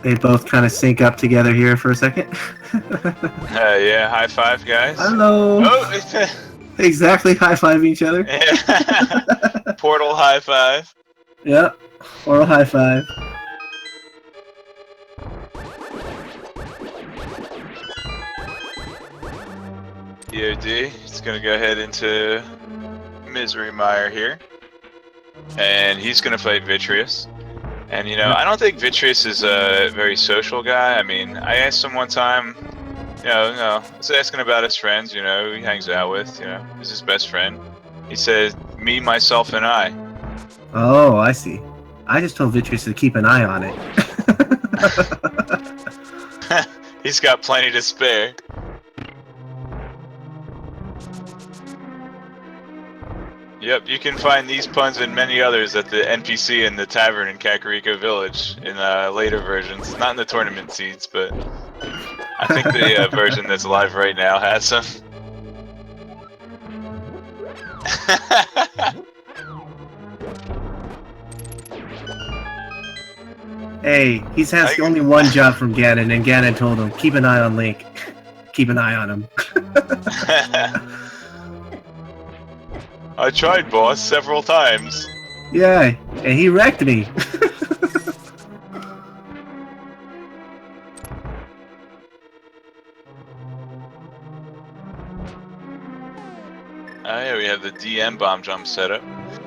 [SPEAKER 2] They both kind of sync up together here for a second.
[SPEAKER 1] Yeah, high five, guys.
[SPEAKER 2] Hello.
[SPEAKER 1] Oh,
[SPEAKER 2] exactly, high five each other.
[SPEAKER 1] Portal high five.
[SPEAKER 2] Yep, or a high five.
[SPEAKER 1] EOD, he's gonna go ahead into Misery Mire here, and he's gonna fight Vitreous. And you know, I don't think Vitreous is a very social guy. I mean, I asked him one time, I was asking about his friends, who he hangs out with, who's his best friend. He said, me, myself, and I.
[SPEAKER 2] Oh, I see. I just told Vitreous to keep an eye on it.
[SPEAKER 1] He's got plenty to spare. Yep, you can find these puns and many others at the NPC in the tavern in Kakariko Village in later versions. Not in the tournament seeds, but I think the version that's live right now has some.
[SPEAKER 2] Hey, he's has only one job from Ganon, and Ganon told him, keep an eye on Link. Keep an eye on him.
[SPEAKER 1] I tried, boss, several times.
[SPEAKER 2] Yeah, and he wrecked me.
[SPEAKER 1] Oh yeah, we have the DM bomb jump setup.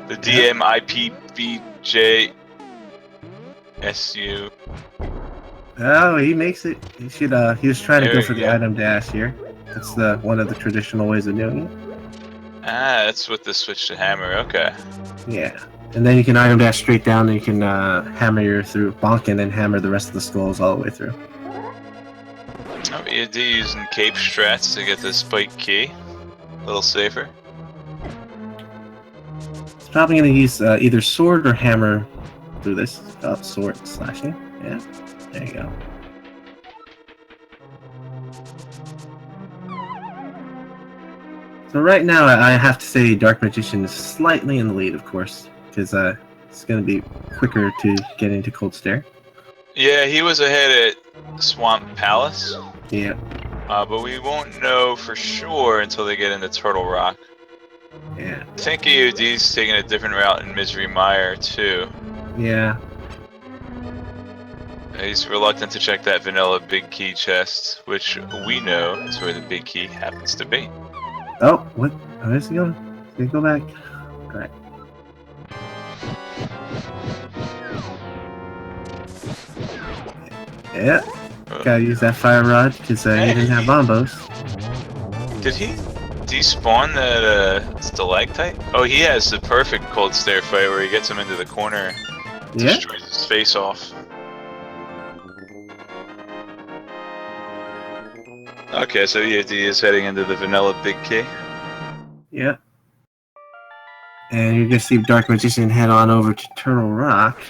[SPEAKER 1] The DM IPBJ SU.
[SPEAKER 2] Oh, he makes it. He should. He was trying to go for the item dash here. That's one of the traditional ways of doing it.
[SPEAKER 1] Ah, that's with the switch to hammer. Okay.
[SPEAKER 2] Yeah, and then you can item dash straight down, and you can hammer your through bonk, and then hammer the rest of the skulls all the way through.
[SPEAKER 1] Oh, EOD using cape strats to get the spike key. A little safer.
[SPEAKER 2] It's probably going to use either sword or hammer through this. Oh, sword slashing. Yeah, there you go. So right now, I have to say Dark Magician is slightly in the lead, of course, because it's going to be quicker to get into Cold Stare.
[SPEAKER 1] Yeah, he was ahead at Swamp Palace.
[SPEAKER 2] Yeah.
[SPEAKER 1] But we won't know for sure until they get into Turtle Rock.
[SPEAKER 2] Yeah.
[SPEAKER 1] I think EOD's taking a different route in Misery Mire, too.
[SPEAKER 2] Yeah.
[SPEAKER 1] He's reluctant to check that vanilla big key chest, which we know is where the big key happens to be.
[SPEAKER 2] Oh, what? Where's he going? He's going to go back. Alright. Yeah. Gotta use that fire rod because he didn't have bombos.
[SPEAKER 1] Did he despawn that stalactite? Oh, he has the perfect Cold Stare fight where he gets him into the corner, destroys his face off. Okay, so EOD is heading into the vanilla big key.
[SPEAKER 2] Yeah. And you're gonna see Dark Magician head on over to Turtle Rock.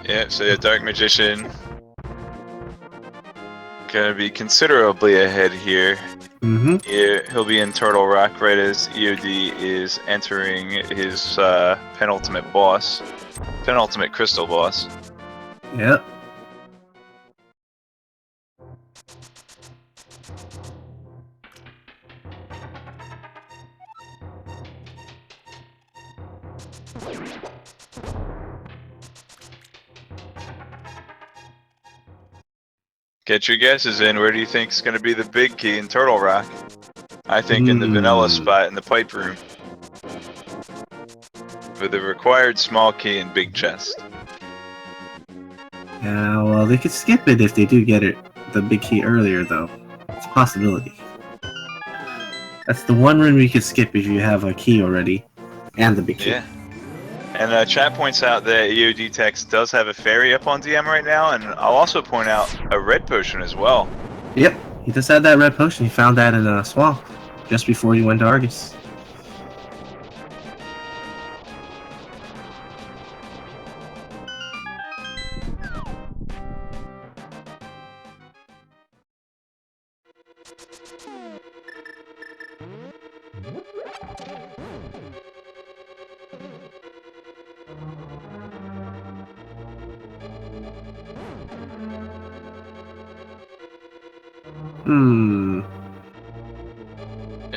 [SPEAKER 1] Yeah, so the Dark Magician gonna be considerably ahead here.
[SPEAKER 2] Mm-hmm.
[SPEAKER 1] Yeah, he'll be in Turtle Rock right as EOD is entering his penultimate crystal boss.
[SPEAKER 2] Yep.
[SPEAKER 1] Get your guesses in. Where do you think is going to be the big key in Turtle Rock? I think in the vanilla spot in the pipe room. For the required small key and big chest.
[SPEAKER 2] Yeah, well, they could skip it if they do get the big key earlier, though. It's a possibility. That's the one room you could skip if you have a key already. And the big key.
[SPEAKER 1] Yeah. And chat points out that EODTex does have a fairy up on DM right now, and I'll also point out a red potion as well.
[SPEAKER 2] Yep, he just had that red potion. He found that in a swamp just before he went to Argus.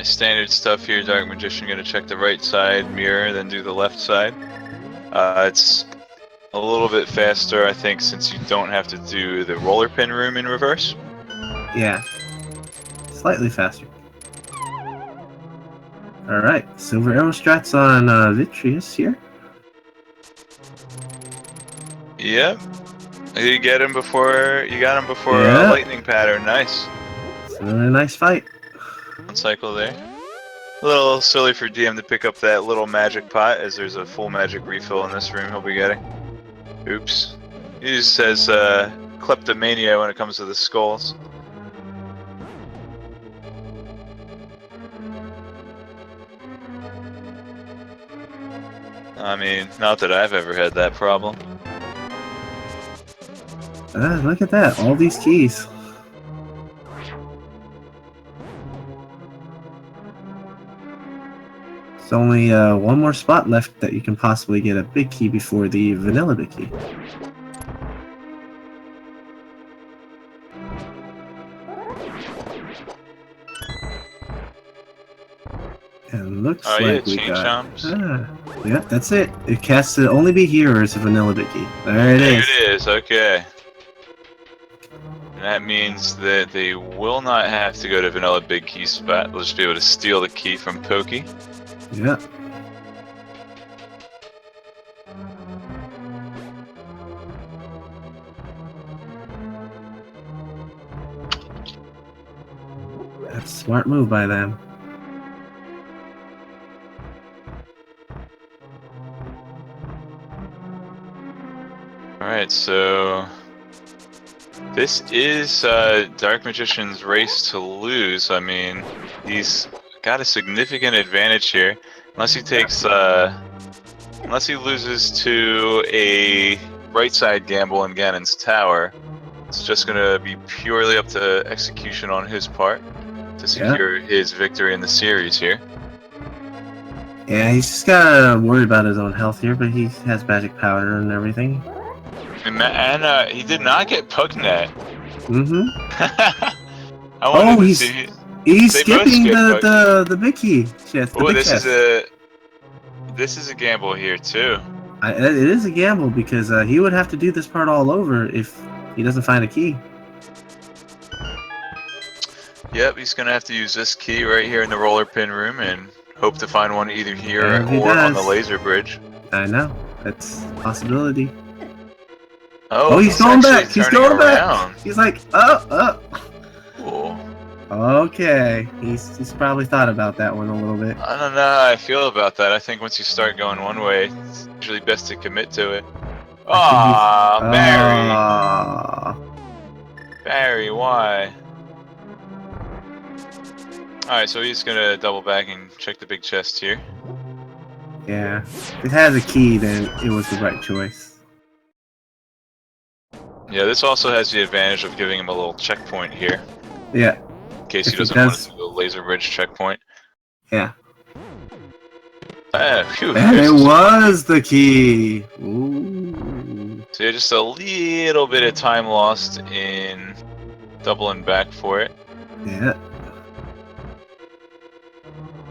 [SPEAKER 1] Standard stuff here. Dark Magician gonna check the right side mirror, then do the left side. It's a little bit faster, I think, since you don't have to do the roller pin room in reverse.
[SPEAKER 2] Yeah. Slightly faster. Alright, Silver Arrow strats on Vitreous here.
[SPEAKER 1] Yep. You got him before Lightning Pattern. Nice.
[SPEAKER 2] It's a really nice fight.
[SPEAKER 1] One cycle there. A little silly for DM to pick up that little magic pot, as there's a full magic refill in this room he'll be getting. Oops. He just says kleptomania when it comes to the skulls. I mean, not that I've ever had that problem.
[SPEAKER 2] Look at that, all these keys. There's only one more spot left that you can possibly get a big key before the vanilla big key. And looks like we got... Yep, that's it. It has to only be here or it's a vanilla big key. There it is.
[SPEAKER 1] There it is, okay. And that means that they will not have to go to vanilla big key spot. They'll just be able to steal the key from Pokey.
[SPEAKER 2] Yep. That's a smart move by them.
[SPEAKER 1] Alright, so this is Dark Magician's race to lose. I mean, he's got a significant advantage here. Unless he takes, unless he loses to a right side gamble in Ganon's tower, it's just gonna be purely up to execution on his part to secure his victory in the series here.
[SPEAKER 2] Yeah, he's just gotta worry about his own health here, but he has magic powder and everything.
[SPEAKER 1] And he did not get Pugnet.
[SPEAKER 2] Mm-hmm.
[SPEAKER 1] I wanted to see.
[SPEAKER 2] He's
[SPEAKER 1] They both
[SPEAKER 2] skipping
[SPEAKER 1] skip
[SPEAKER 2] the big key chest.
[SPEAKER 1] Oh, this is a gamble here too.
[SPEAKER 2] It is a gamble because he would have to do this part all over if he doesn't find a key.
[SPEAKER 1] Yep, he's gonna have to use this key right here in the roller pin room and hope to find one either here or on the laser bridge.
[SPEAKER 2] I know, that's a possibility.
[SPEAKER 1] Oh,
[SPEAKER 2] he's going back. He's going back. He's like,
[SPEAKER 1] Cool.
[SPEAKER 2] Okay, he's probably thought about that one a little bit.
[SPEAKER 1] I don't know how I feel about that. I think once you start going one way, it's usually best to commit to it. Aww, Barry. Barry, why? Alright, so he's gonna double back and check the big chest here.
[SPEAKER 2] Yeah, if it has a key, then it was the right choice.
[SPEAKER 1] Yeah, this also has the advantage of giving him a little checkpoint here.
[SPEAKER 2] Yeah.
[SPEAKER 1] In case he doesn't want to do the laser bridge checkpoint.
[SPEAKER 2] Yeah.
[SPEAKER 1] Phew,
[SPEAKER 2] and it was the key! Ooh.
[SPEAKER 1] So yeah, just a little bit of time lost in doubling back for it.
[SPEAKER 2] Yeah.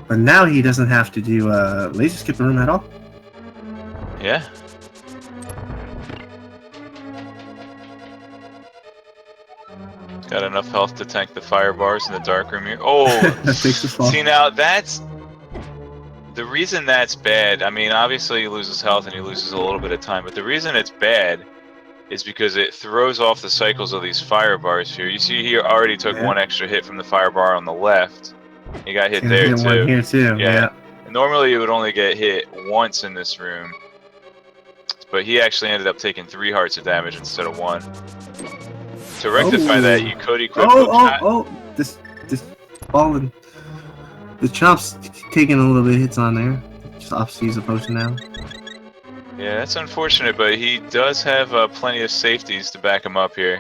[SPEAKER 2] But now he doesn't have to do laser skip room at all.
[SPEAKER 1] Yeah. Got enough health to tank the fire bars in the dark room here. Oh, see now that's the reason that's bad. I mean, obviously he loses health and he loses a little bit of time, but the reason it's bad is because it throws off the cycles of these fire bars here. You see, he already took one extra hit from the fire bar on the left. He got hit there too.
[SPEAKER 2] One here too. Yeah.
[SPEAKER 1] And normally you would only get hit once in this room, but he actually ended up taking 3 hearts of damage instead of 1. To rectify that, you could equip
[SPEAKER 2] this ball and the chomp's taking a little bit of hits on there. Just off to use a potion now.
[SPEAKER 1] Yeah, that's unfortunate, but he does have plenty of safeties to back him up here.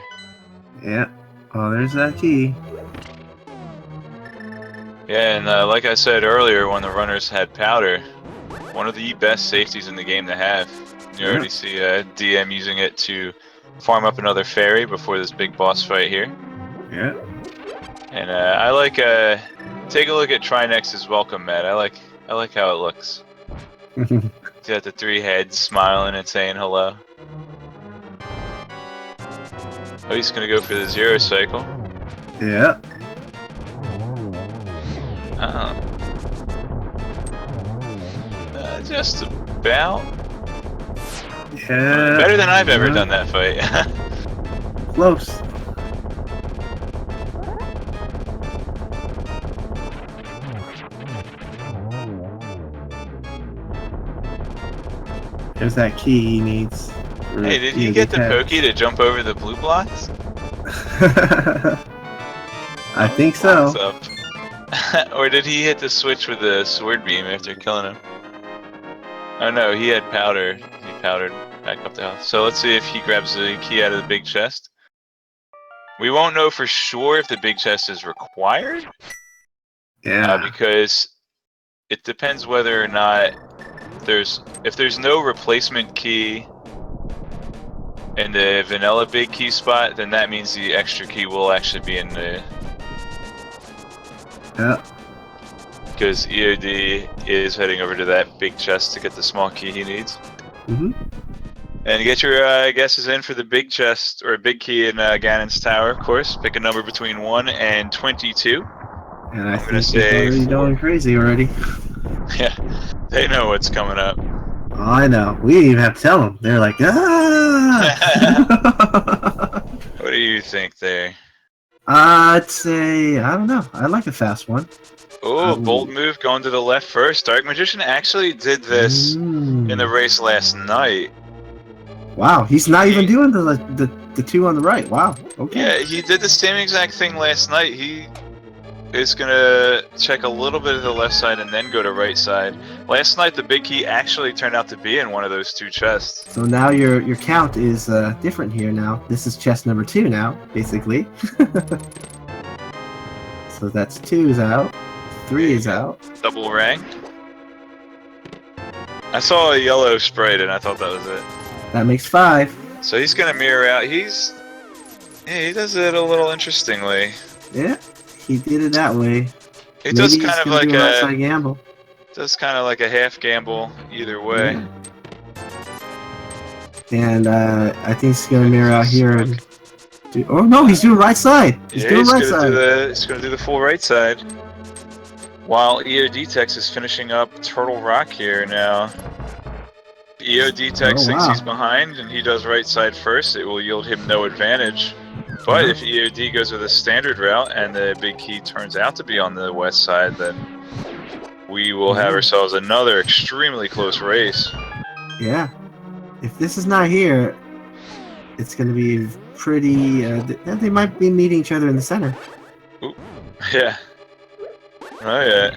[SPEAKER 2] Yeah. Oh, there's that key.
[SPEAKER 1] Yeah, and like I said earlier, when the runners had powder, one of the best safeties in the game to have. You already see DM using it to farm up another fairy before this big boss fight here.
[SPEAKER 2] Yeah.
[SPEAKER 1] And I like take a look at Trinex's welcome mat. I like how it looks. Got the 3 heads smiling and saying hello. Oh, he's gonna go for the 0 cycle.
[SPEAKER 2] Yeah.
[SPEAKER 1] Just about.
[SPEAKER 2] Yeah.
[SPEAKER 1] Better than I've ever done that fight.
[SPEAKER 2] Close. There's that key he needs.
[SPEAKER 1] Hey, did he get the pokey to jump over the blue blocks?
[SPEAKER 2] I think so.
[SPEAKER 1] Or did he hit the switch with the sword beam after killing him? Oh no, he had powder. He powdered back up the health. So let's see if he grabs the key out of the big chest. We won't know for sure if the big chest is required.
[SPEAKER 2] Yeah.
[SPEAKER 1] Because it depends whether or not if there's no replacement key in the vanilla big key spot, then that means the extra key will actually be in the...
[SPEAKER 2] Yeah.
[SPEAKER 1] Because EOD is heading over to that big chest to get the small key he needs.
[SPEAKER 2] Mm-hmm.
[SPEAKER 1] And get your guesses in for the big chest, or big key in Ganon's tower, of course. Pick a number between 1 and 22.
[SPEAKER 2] And I'm gonna say already going crazy already.
[SPEAKER 1] Yeah, they know what's coming up.
[SPEAKER 2] Oh, I know. We didn't even have to tell them. They're like, ah!
[SPEAKER 1] What do you think there?
[SPEAKER 2] I'd say, I don't know. I like a fast one.
[SPEAKER 1] Oh, bold move going to the left first. Dark Magician actually did this in the race last night.
[SPEAKER 2] Wow, he's not even doing the two on the right. Wow. Okay.
[SPEAKER 1] Yeah, he did the same exact thing last night. He is gonna check a little bit of the left side and then go to right side. Last night, the big key actually turned out to be in one of those two chests.
[SPEAKER 2] So now your count is different here now. This is chest number 2 now, basically. So that's 2 is out, 3 is out.
[SPEAKER 1] Double rang. I saw a yellow sprite and I thought that was it.
[SPEAKER 2] That makes 5.
[SPEAKER 1] So he's gonna mirror out. He does it a little interestingly.
[SPEAKER 2] Yeah, he did it that way.
[SPEAKER 1] It does kind of like a
[SPEAKER 2] outside gamble.
[SPEAKER 1] does kind of like a half gamble either way.
[SPEAKER 2] Yeah. And I think he's gonna mirror out here. And oh no, he's doing right side. He's doing right side.
[SPEAKER 1] He's gonna do the full right side. While EODTex is finishing up Turtle Rock here now. EODTex thinks he's behind and he does right side first. It will yield him no advantage. But if EOD goes with a standard route and the big key turns out to be on the west side, then we will have ourselves another extremely close race.
[SPEAKER 2] Yeah. If this is not here, it's going to be pretty... they might be meeting each other in the center.
[SPEAKER 1] Ooh. Yeah. Oh yeah.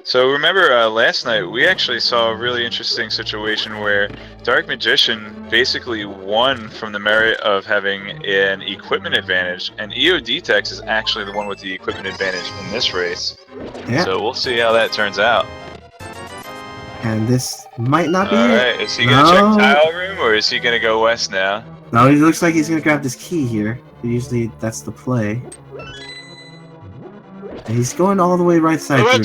[SPEAKER 1] So remember last night we actually saw a really interesting situation where Dark Magician basically won from the merit of having an equipment advantage, and EODTex is actually the one with the equipment advantage in this race. Yeah. So we'll see how that turns out.
[SPEAKER 2] And this might not be it.
[SPEAKER 1] Alright, is he gonna check tile room or is he gonna go west now?
[SPEAKER 2] No, it looks like he's gonna grab this key here. Usually that's the play. And he's going all the way right side through.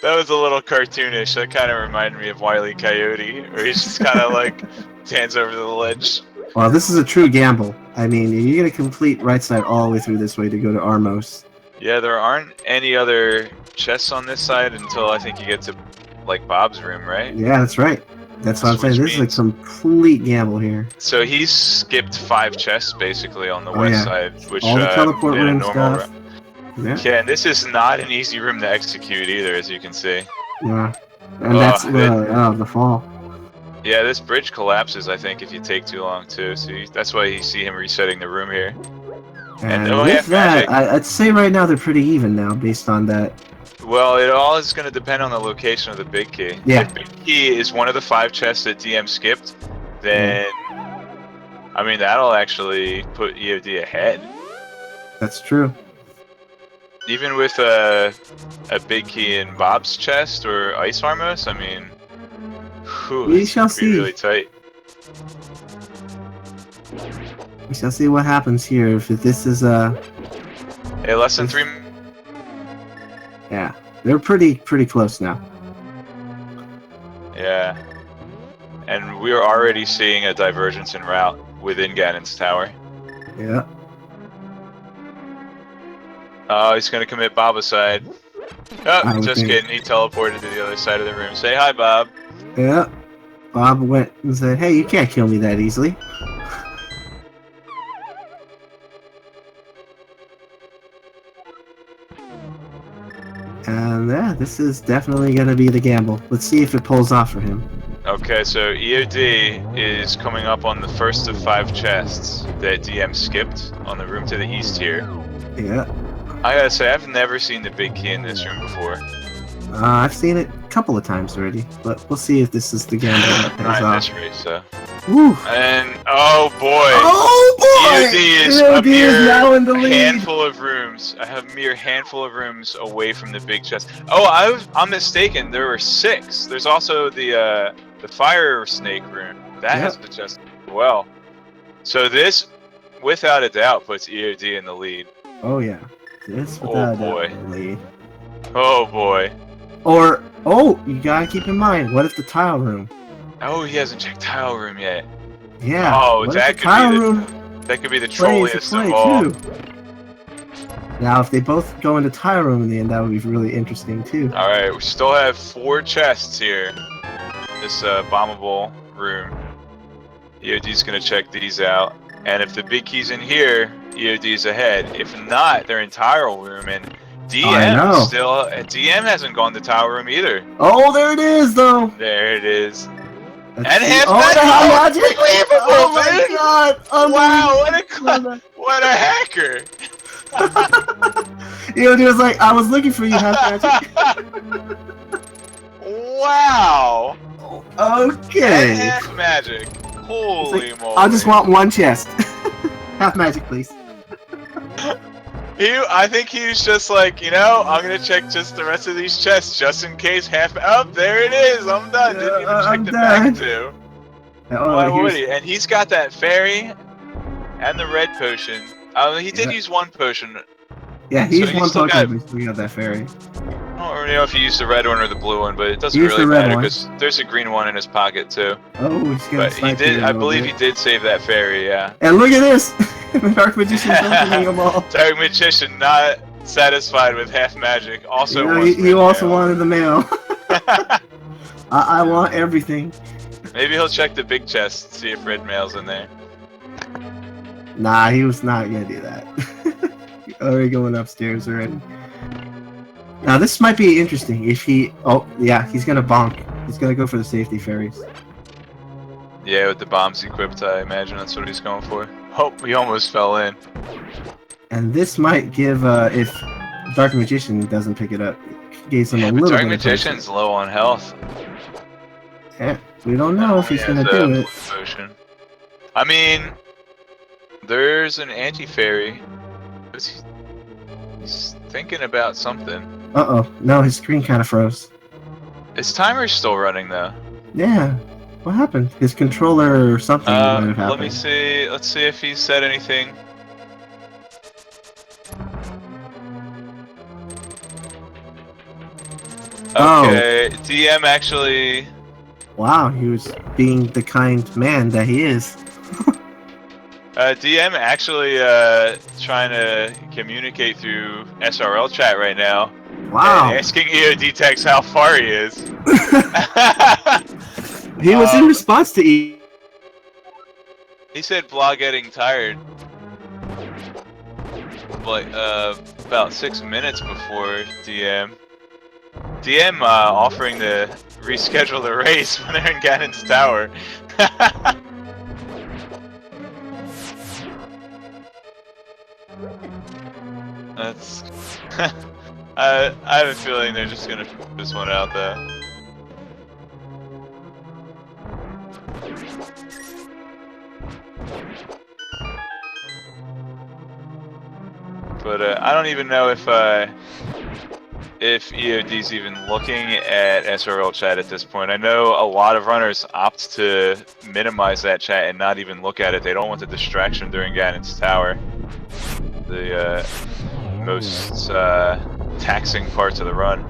[SPEAKER 1] That was a little cartoonish. That kind of reminded me of Wile E. Coyote, where he's just kind of like hands over the ledge.
[SPEAKER 2] Well, this is a true gamble. I mean, you're gonna complete right side all the way through this way to go to Armos.
[SPEAKER 1] Yeah, there aren't any other chests on this side until I think you get to like Bob's room, right?
[SPEAKER 2] Yeah, that's right. That's what I'm saying. This is a complete gamble here.
[SPEAKER 1] So he's skipped 5 chests basically on the west side, which
[SPEAKER 2] all the teleport room stuff.
[SPEAKER 1] Yeah, and this is not an easy room to execute either, as you can see.
[SPEAKER 2] Yeah, and that's the fall.
[SPEAKER 1] Yeah, this bridge collapses, I think, if you take too long too. So that's why you see him resetting the room here.
[SPEAKER 2] And with that, I'd say right now they're pretty even now, based on that.
[SPEAKER 1] Well, it all is going to depend on the location of the big key.
[SPEAKER 2] Yeah.
[SPEAKER 1] If big key is one of the 5 chests that DM skipped, then I mean that'll actually put EOD ahead.
[SPEAKER 2] That's true.
[SPEAKER 1] Even with a big key in Bob's chest or Ice Armos, I mean,
[SPEAKER 2] we shall see.
[SPEAKER 1] Really tight.
[SPEAKER 2] We shall see what happens here. If this is
[SPEAKER 1] hey, less than 3.
[SPEAKER 2] Yeah, they're pretty close now.
[SPEAKER 1] Yeah, and we're already seeing a divergence in route within Ganon's tower.
[SPEAKER 2] Yeah.
[SPEAKER 1] Oh, he's gonna commit Bob aside. Oh, just kidding. He teleported to the other side of the room. Say hi, Bob.
[SPEAKER 2] Yeah. Bob went and said, "Hey, you can't kill me that easily." And yeah, this is definitely gonna be the gamble. Let's see if it pulls off for him.
[SPEAKER 1] Okay, so EOD is coming up on the first of 5 chests that DM skipped on the room to the east here.
[SPEAKER 2] Yeah.
[SPEAKER 1] I gotta say, I've never seen the big key in this room before.
[SPEAKER 2] I've seen it a couple of times already, but we'll see if this is the gamble that pays off.
[SPEAKER 1] Not in this race, so.
[SPEAKER 2] Woo.
[SPEAKER 1] And oh boy!
[SPEAKER 2] Oh boy!
[SPEAKER 1] EOD is
[SPEAKER 2] now in the lead.
[SPEAKER 1] Handful of rooms. I have a mere handful of rooms away from the big chest. Oh, I'm mistaken. There were 6. There's also the fire snake room that has the chest as well. So this, without a doubt, puts EOD in the lead.
[SPEAKER 2] Oh yeah. This
[SPEAKER 1] oh boy.
[SPEAKER 2] In the lead.
[SPEAKER 1] Oh boy.
[SPEAKER 2] Or you gotta keep in mind. What if the tile room?
[SPEAKER 1] Oh, he hasn't checked tile room yet.
[SPEAKER 2] Yeah.
[SPEAKER 1] Oh, that could be the trolliest of all.
[SPEAKER 2] Now, if they both go into tile room in the end, that would be really interesting too.
[SPEAKER 1] All right, we still have 4 chests here. This bombable room. EOD's gonna check these out, and if the big key's in here, EOD's ahead. If not, they're in tile room, and DM hasn't gone to tile room either.
[SPEAKER 2] Oh, there it is, though.
[SPEAKER 1] There it is. And half
[SPEAKER 2] oh,
[SPEAKER 1] magic!
[SPEAKER 2] the hell magic!
[SPEAKER 1] Unbelievable,
[SPEAKER 2] Oh my
[SPEAKER 1] dude!
[SPEAKER 2] god!
[SPEAKER 1] Wow, what a hacker!
[SPEAKER 2] EOD was like, I was looking for you, half magic.
[SPEAKER 1] Wow! And
[SPEAKER 2] Okay.
[SPEAKER 1] half magic. Holy moly.
[SPEAKER 2] I just want one chest. Half magic, please.
[SPEAKER 1] I think he was just like, you know, I'm gonna check just the rest of these chests just in case half. Oh, there it is. I'm done. Didn't even check
[SPEAKER 2] I'm
[SPEAKER 1] the
[SPEAKER 2] done.
[SPEAKER 1] back two.
[SPEAKER 2] Oh,
[SPEAKER 1] Why would he? And he's got that fairy and the red potion. He did use one potion.
[SPEAKER 2] Yeah, he used
[SPEAKER 1] So
[SPEAKER 2] one
[SPEAKER 1] still
[SPEAKER 2] Pokemon, but we got that fairy.
[SPEAKER 1] I don't really know if he used the red one or the blue one, but it doesn't
[SPEAKER 2] Use
[SPEAKER 1] really
[SPEAKER 2] the red
[SPEAKER 1] matter
[SPEAKER 2] one.
[SPEAKER 1] because there's a green one in his pocket too.
[SPEAKER 2] Oh, he's gonna
[SPEAKER 1] But he
[SPEAKER 2] snipe
[SPEAKER 1] did.
[SPEAKER 2] you a
[SPEAKER 1] I
[SPEAKER 2] little
[SPEAKER 1] believe
[SPEAKER 2] bit.
[SPEAKER 1] he did save that fairy. Yeah.
[SPEAKER 2] And look at this! The Dark Magician's opening them all.
[SPEAKER 1] Dark Magician not satisfied with half magic. Also,
[SPEAKER 2] You know,
[SPEAKER 1] wants
[SPEAKER 2] you
[SPEAKER 1] red
[SPEAKER 2] also
[SPEAKER 1] mail.
[SPEAKER 2] wanted the mail. I want everything.
[SPEAKER 1] Maybe he'll check the big chest, see if red mail's in there.
[SPEAKER 2] Nah, he was not gonna do that. Already going upstairs already. Now this might be interesting if he. Oh yeah, he's gonna bonk. He's gonna go for the safety fairies.
[SPEAKER 1] Yeah, with the bombs equipped, I imagine that's what he's going for. Oh, we almost fell in.
[SPEAKER 2] And this might give if Dark Magician doesn't pick it up, gives him a
[SPEAKER 1] But
[SPEAKER 2] little
[SPEAKER 1] Dark
[SPEAKER 2] bit
[SPEAKER 1] Magician's low on health.
[SPEAKER 2] of yeah, we don't know if he's gonna do it.
[SPEAKER 1] Potion. I mean, there's an anti-fairy. He's thinking about something.
[SPEAKER 2] Uh-oh. No, his screen kind of froze.
[SPEAKER 1] His timer's still running though.
[SPEAKER 2] Yeah. What happened? His controller or something might have happened.
[SPEAKER 1] Let me see. Let's see if he said anything. Okay, DM actually.
[SPEAKER 2] Wow, he was being the kind man that he is.
[SPEAKER 1] DM actually trying to communicate through SRL chat right now.
[SPEAKER 2] Wow.
[SPEAKER 1] And asking EODTex how far he is.
[SPEAKER 2] He was in response to E.
[SPEAKER 1] He said blah getting tired. Like about 6 minutes before DM. DM offering to reschedule the race when they're in Ganon's tower. That's. I have a feeling they're just gonna put this one out there. But I don't even know if EOD's even looking at SRL chat at this point. I know a lot of runners opt to minimize that chat and not even look at it. They don't want the distraction during Ganon's tower. The most taxing parts of the run.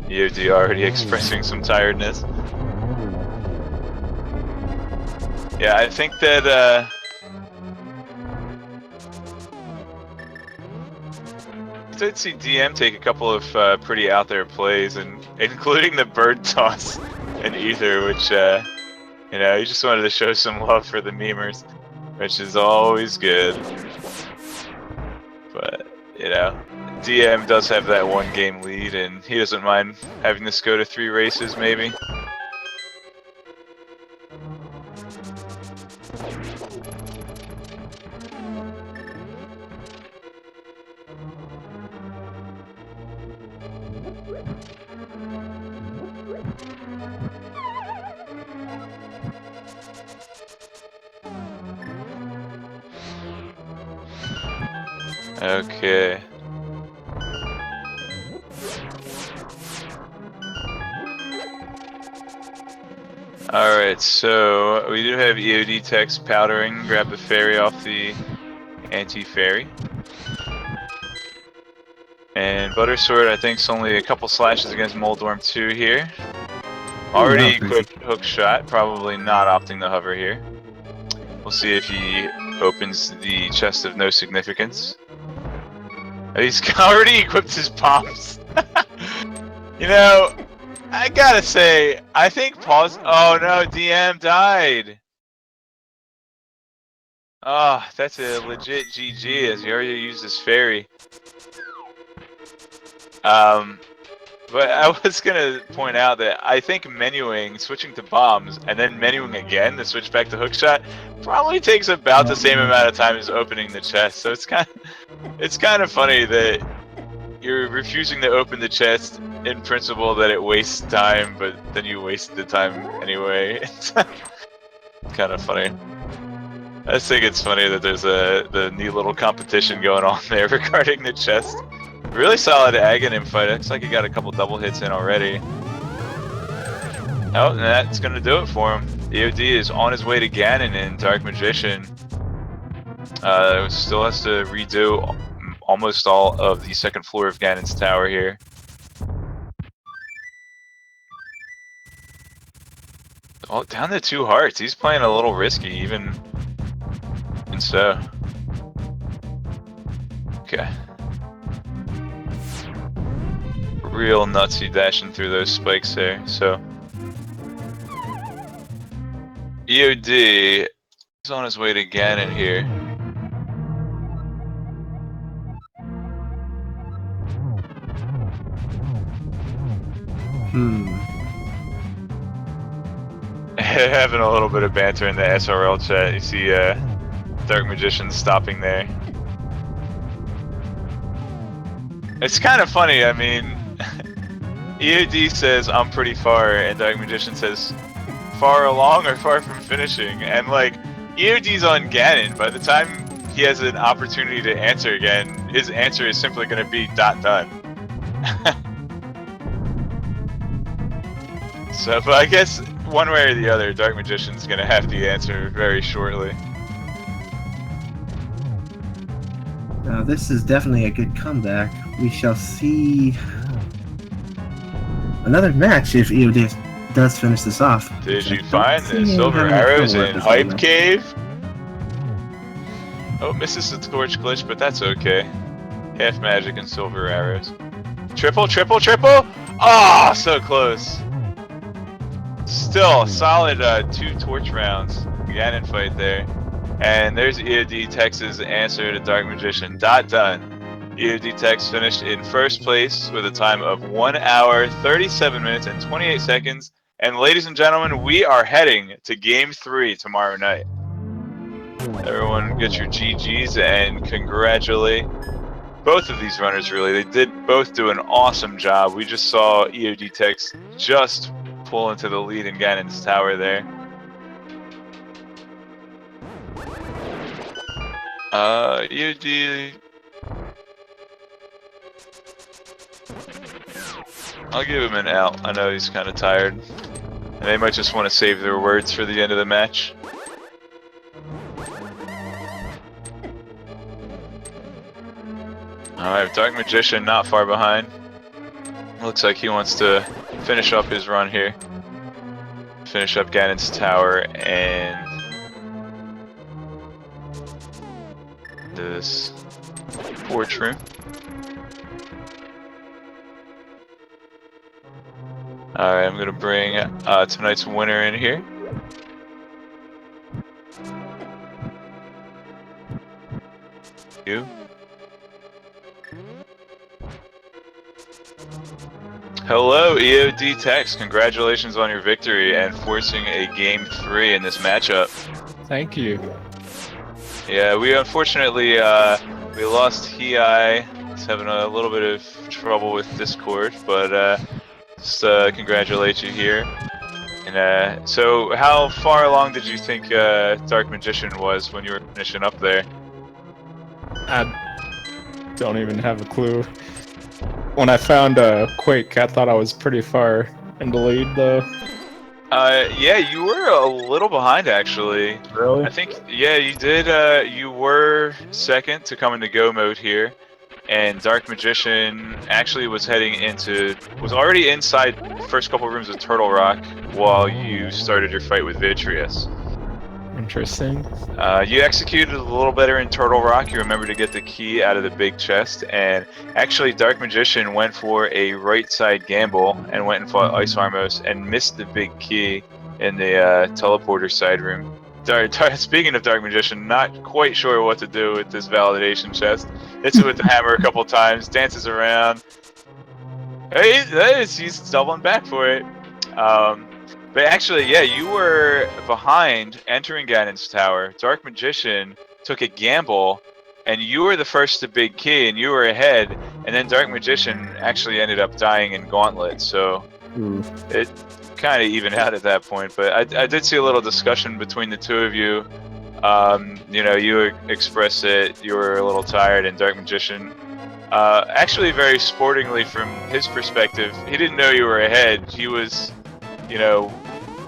[SPEAKER 1] EOD already expressing some tiredness. Yeah, I think that I did see DM take a couple of pretty out there plays, and including the bird toss and Ether, which you know, he just wanted to show some love for the memers, which is always good. But you know, DM does have that 1 game lead, and he doesn't mind having this go to 3 races, maybe. Okay. Alright, so we do have EODTex powdering. Grab the fairy off the anti-fairy. And Buttersword, I think, is only a couple slashes against Moldorm 2 here. Already equipped hook shot, probably not opting to hover here. We'll see if he opens the chest of no significance. He's already equipped his bombs. You know, I gotta say, I think pause. Oh no, DM died. Oh, that's a legit GG as he already used his fairy. But I was gonna point out that I think menuing, switching to bombs, and then menuing again to switch back to hookshot, probably takes about the same amount of time as opening the chest. So it's kind of funny that you're refusing to open the chest in principle that it wastes time, but then you waste the time anyway. It's kind of funny. I just think it's funny that there's the neat little competition going on there regarding the chest. Really solid Ganon fight. Looks like he got a couple double hits in already. Oh, and that's gonna do it for him. EOD is on his way to Ganon in Dark Magician. Still has to redo almost all of the second floor of Ganon's tower here. Oh, down to 2 hearts. He's playing a little risky, even. And so. Okay. Real nutsy dashing through those spikes there. So. EOD is on his way to Ganon here. Having a little bit of banter in the SRL chat. You see Dark Magician stopping there. It's kind of funny, I mean, EOD says I'm pretty far, and Dark Magician says far along or far from finishing, and like, EOD's on Ganon. By the time he has an opportunity to answer again, his answer is simply going to be done. So, but I guess one way or the other, Dark Magician's gonna have the answer very shortly.
[SPEAKER 2] Now this is definitely a good comeback. We shall see another match if EOD does finish this off.
[SPEAKER 1] Did you find the silver arrows in Hype Cave? Oh, misses the torch glitch, but that's okay. Half magic and silver arrows. Triple, triple, triple! Ah, oh, so close. Still, solid 2 torch rounds. Ganon fight there. And there's EODTex's answer to Dark Magician. Done. EODTex finished in first place with a time of 1 hour, 37 minutes, and 28 seconds. And ladies and gentlemen, we are heading to Game 3 tomorrow night. Everyone get your GGs and congratulate both of these runners, really. They did both do an awesome job. We just saw EODTex just pull into the lead in Ganon's tower there. EOD... I'll give him an L. I know he's kind of tired. And they might just want to save their words for the end of the match. Alright, Dark Magician not far behind. Looks like he wants to finish up his run here. Finish up Ganon's tower and this porch room. Alright, I'm gonna bring tonight's winner in here. You. Hello, EODTex. Congratulations on your victory and forcing a Game 3 in this matchup.
[SPEAKER 3] Thank you.
[SPEAKER 1] Yeah, we unfortunately we lost Hi. He's having a little bit of trouble with Discord, but just congratulate you here. And so, how far along did you think Dark Magician was when you were finishing up there?
[SPEAKER 3] I don't even have a clue. When I found Quake, I thought I was pretty far in the lead, though.
[SPEAKER 1] Yeah, you were a little behind, actually.
[SPEAKER 3] Really?
[SPEAKER 1] I think, yeah, you did, you were second to come into go mode here, and Dark Magician actually was was already inside the first couple rooms of Turtle Rock while you started your fight with Vitreous.
[SPEAKER 3] Interesting.
[SPEAKER 1] You executed a little better in Turtle Rock. You remembered to get the key out of the big chest, and actually Dark Magician went for a right side gamble and went and fought Ice Armos and missed the big key in the teleporter side room. Speaking of Dark Magician, not quite sure what to do with this validation chest. Hits it with the hammer a couple times, dances around, He's doubling back for it. But actually, yeah, you were behind entering Ganon's tower. Dark Magician took a gamble, and you were the first to big key, and you were ahead. And then Dark Magician actually ended up dying in Gauntlet, so it kind of evened out at that point. But I did see a little discussion between the two of you. You know, you expressed that you were a little tired, and Dark Magician, actually very sportingly from his perspective, he didn't know you were ahead. He was, you know,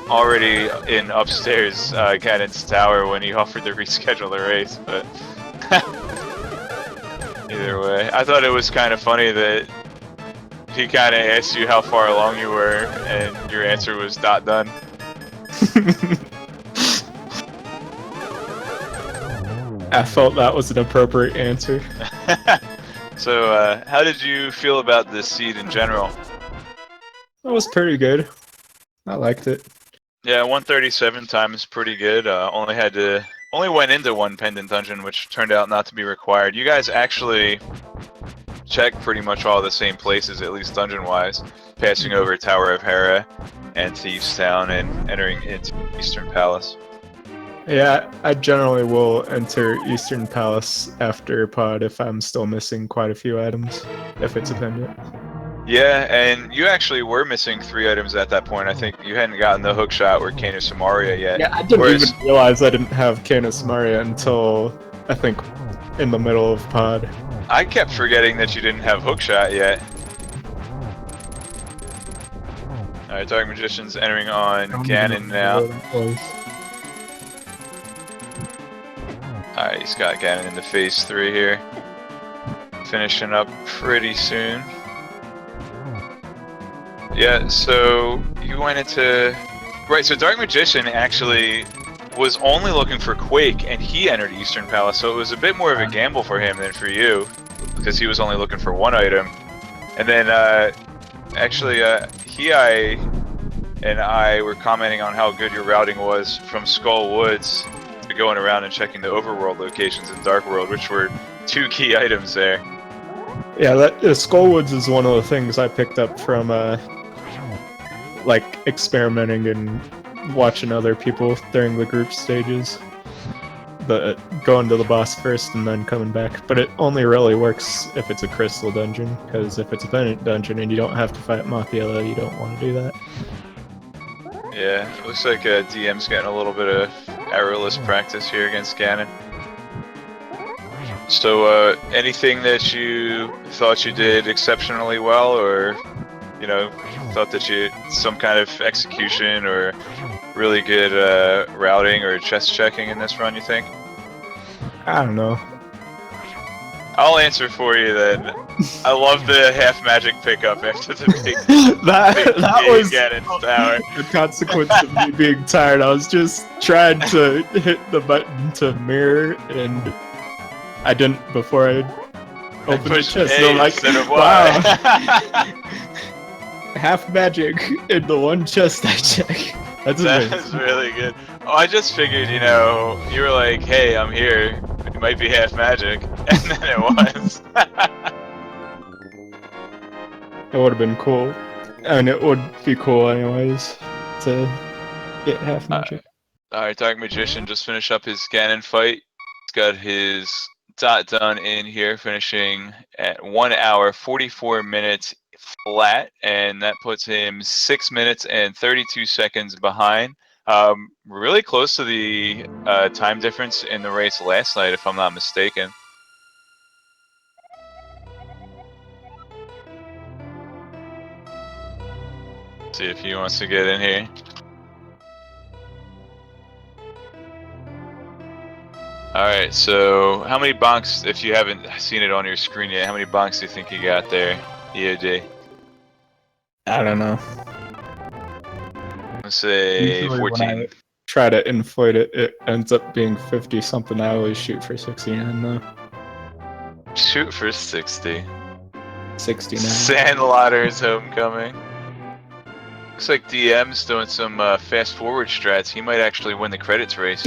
[SPEAKER 1] already in upstairs Ganon's tower when he offered to reschedule the race, but either way, I thought it was kind of funny that he kind of asked you how far along you were, and your answer was done.
[SPEAKER 3] I felt that was an appropriate answer.
[SPEAKER 1] So, how did you feel about this seed in general?
[SPEAKER 3] It was pretty good. I liked it.
[SPEAKER 1] Yeah, 137 time is pretty good. Only went into one pendant dungeon, which turned out not to be required. You guys actually checked pretty much all the same places, at least dungeon-wise, passing over Tower of Hera and Thieves Town and entering into Eastern Palace.
[SPEAKER 3] Yeah, I generally will enter Eastern Palace after pod if I'm still missing quite a few items, if it's a pendant.
[SPEAKER 1] Yeah, and you actually were missing 3 items at that point. I think you hadn't gotten the hook shot or Cane of Samaria yet.
[SPEAKER 3] Yeah, I didn't even realize I didn't have Cane of Samaria until, I think, in the middle of pod.
[SPEAKER 1] I kept forgetting that you didn't have hook shot yet. Alright, Dark Magician's entering on Ganon now. Alright, he's got Ganon into phase 3 here. Finishing up pretty soon. Yeah, so you went into... Right, so Dark Magician actually was only looking for Quake, and he entered Eastern Palace, so it was a bit more of a gamble for him than for you, because he was only looking for 1 item. And then, actually, Hiai and I were commenting on how good your routing was from Skull Woods to going around and checking the overworld locations in Dark World, which were 2 key items there.
[SPEAKER 3] Yeah, Skull Woods is one of the things I picked up from, like, experimenting and watching other people during the group stages. Going to the boss first and then coming back. But it only really works if it's a crystal dungeon, because if it's a pendant dungeon and you don't have to fight Mathiela, you don't want to do that.
[SPEAKER 1] Yeah, it looks like DM's getting a little bit of errorless practice here against Ganon. So, anything that you thought you did exceptionally well, or, you know, thought that you some kind of execution or really good routing or chest checking in this run, you think?
[SPEAKER 3] I don't know.
[SPEAKER 1] I'll answer for you then. I love the half magic pickup after the big
[SPEAKER 3] that was
[SPEAKER 1] Ganon's tower.
[SPEAKER 3] The consequence of me being tired. I was just trying to hit the button to mirror, and I didn't before I opened the chest. So I'm like, wow. Half magic in the one chest I check.
[SPEAKER 1] That's really good. Oh, I just figured, you know, you were like, hey, I'm here. It might be half magic. And then it was.
[SPEAKER 3] It would have been cool. And it would be cool anyways to get half magic.
[SPEAKER 1] Alright, Dark Magician just finished up his Ganon fight. He's got his dot done in here, finishing at 1 hour, 44 minutes flat, and that puts him 6 minutes and 32 seconds behind. Really close to the time difference in the race last night, if I'm not mistaken. See if he wants to get in here. Alright, so how many bonks, if you haven't seen it on your screen yet, how many bonks do you think you got there, EOD?
[SPEAKER 3] I don't know.
[SPEAKER 1] Let's say
[SPEAKER 3] Usually
[SPEAKER 1] 14.
[SPEAKER 3] When I try to inflate it, it ends up being 50 something. I always shoot for 69 though.
[SPEAKER 1] Shoot for 60.
[SPEAKER 3] 69.
[SPEAKER 1] Sandlotter's homecoming. Looks like DM's doing some fast forward strats. He might actually win the credits race.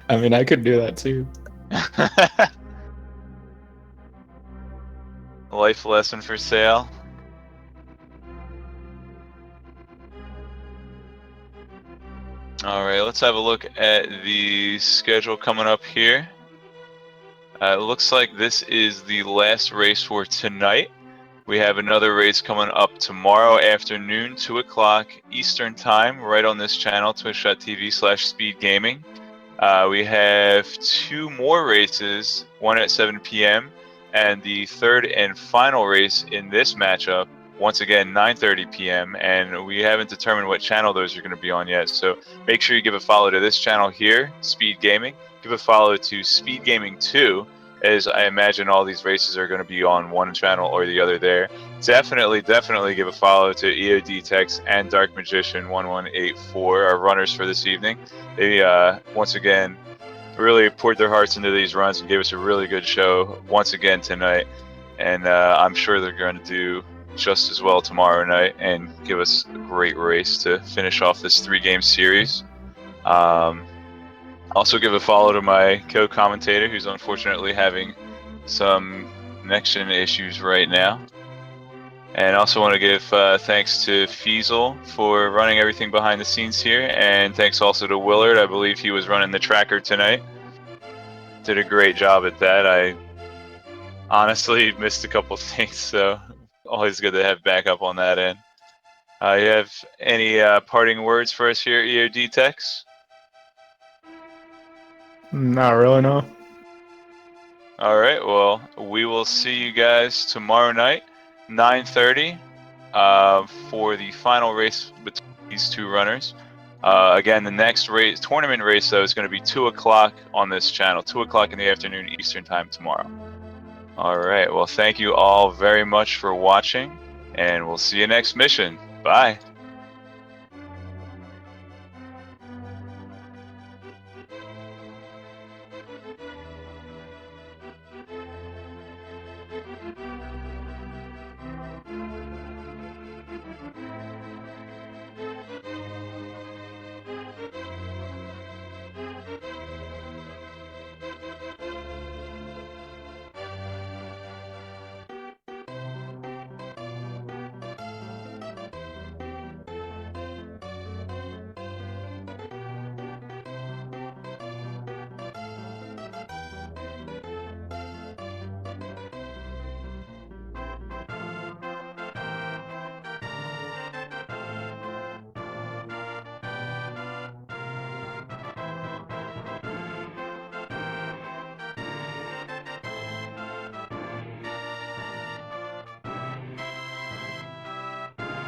[SPEAKER 3] I mean, I could do that too.
[SPEAKER 1] life lesson for sale. Alright, let's have a look at the schedule coming up here. It looks like this is the last race for tonight. We have another race coming up tomorrow afternoon, 2 o'clock Eastern Time, right on this channel, twitch.tv/speedgaming. We have 2 more races, one at 7 p.m. and the third and final race in this matchup, once again 9:30 p.m. and we haven't determined what channel those are going to be on yet, so make sure you give a follow to this channel here, Speed Gaming. Give a follow to Speed Gaming 2, as I imagine all these races are going to be on one channel or the other there. Definitely give a follow to EODTex and Darkmagician1184, our runners for this evening. They, once again, really poured their hearts into these runs and gave us a really good show once again tonight. And I'm sure they're going to do just as well tomorrow night and give us a great race to finish off this 3-game series. Also give a follow to my co-commentator, who's unfortunately having some connection issues right now. And also want to give thanks to Feasel for running everything behind the scenes here, and thanks also to Willard. I believe he was running the tracker tonight. Did a great job at that. I honestly missed a couple things, so always good to have backup on that end. You have any parting words for us here at EODTex?
[SPEAKER 3] Not really, no.
[SPEAKER 1] Alright, well, we will see you guys tomorrow night, 9:30, for the final race between these 2 runners. Again, the next race, tournament race, though, is going to be 2 o'clock on this channel, 2 o'clock in the afternoon Eastern Time tomorrow. Alright, well, thank you all very much for watching, and we'll see you next mission. Bye!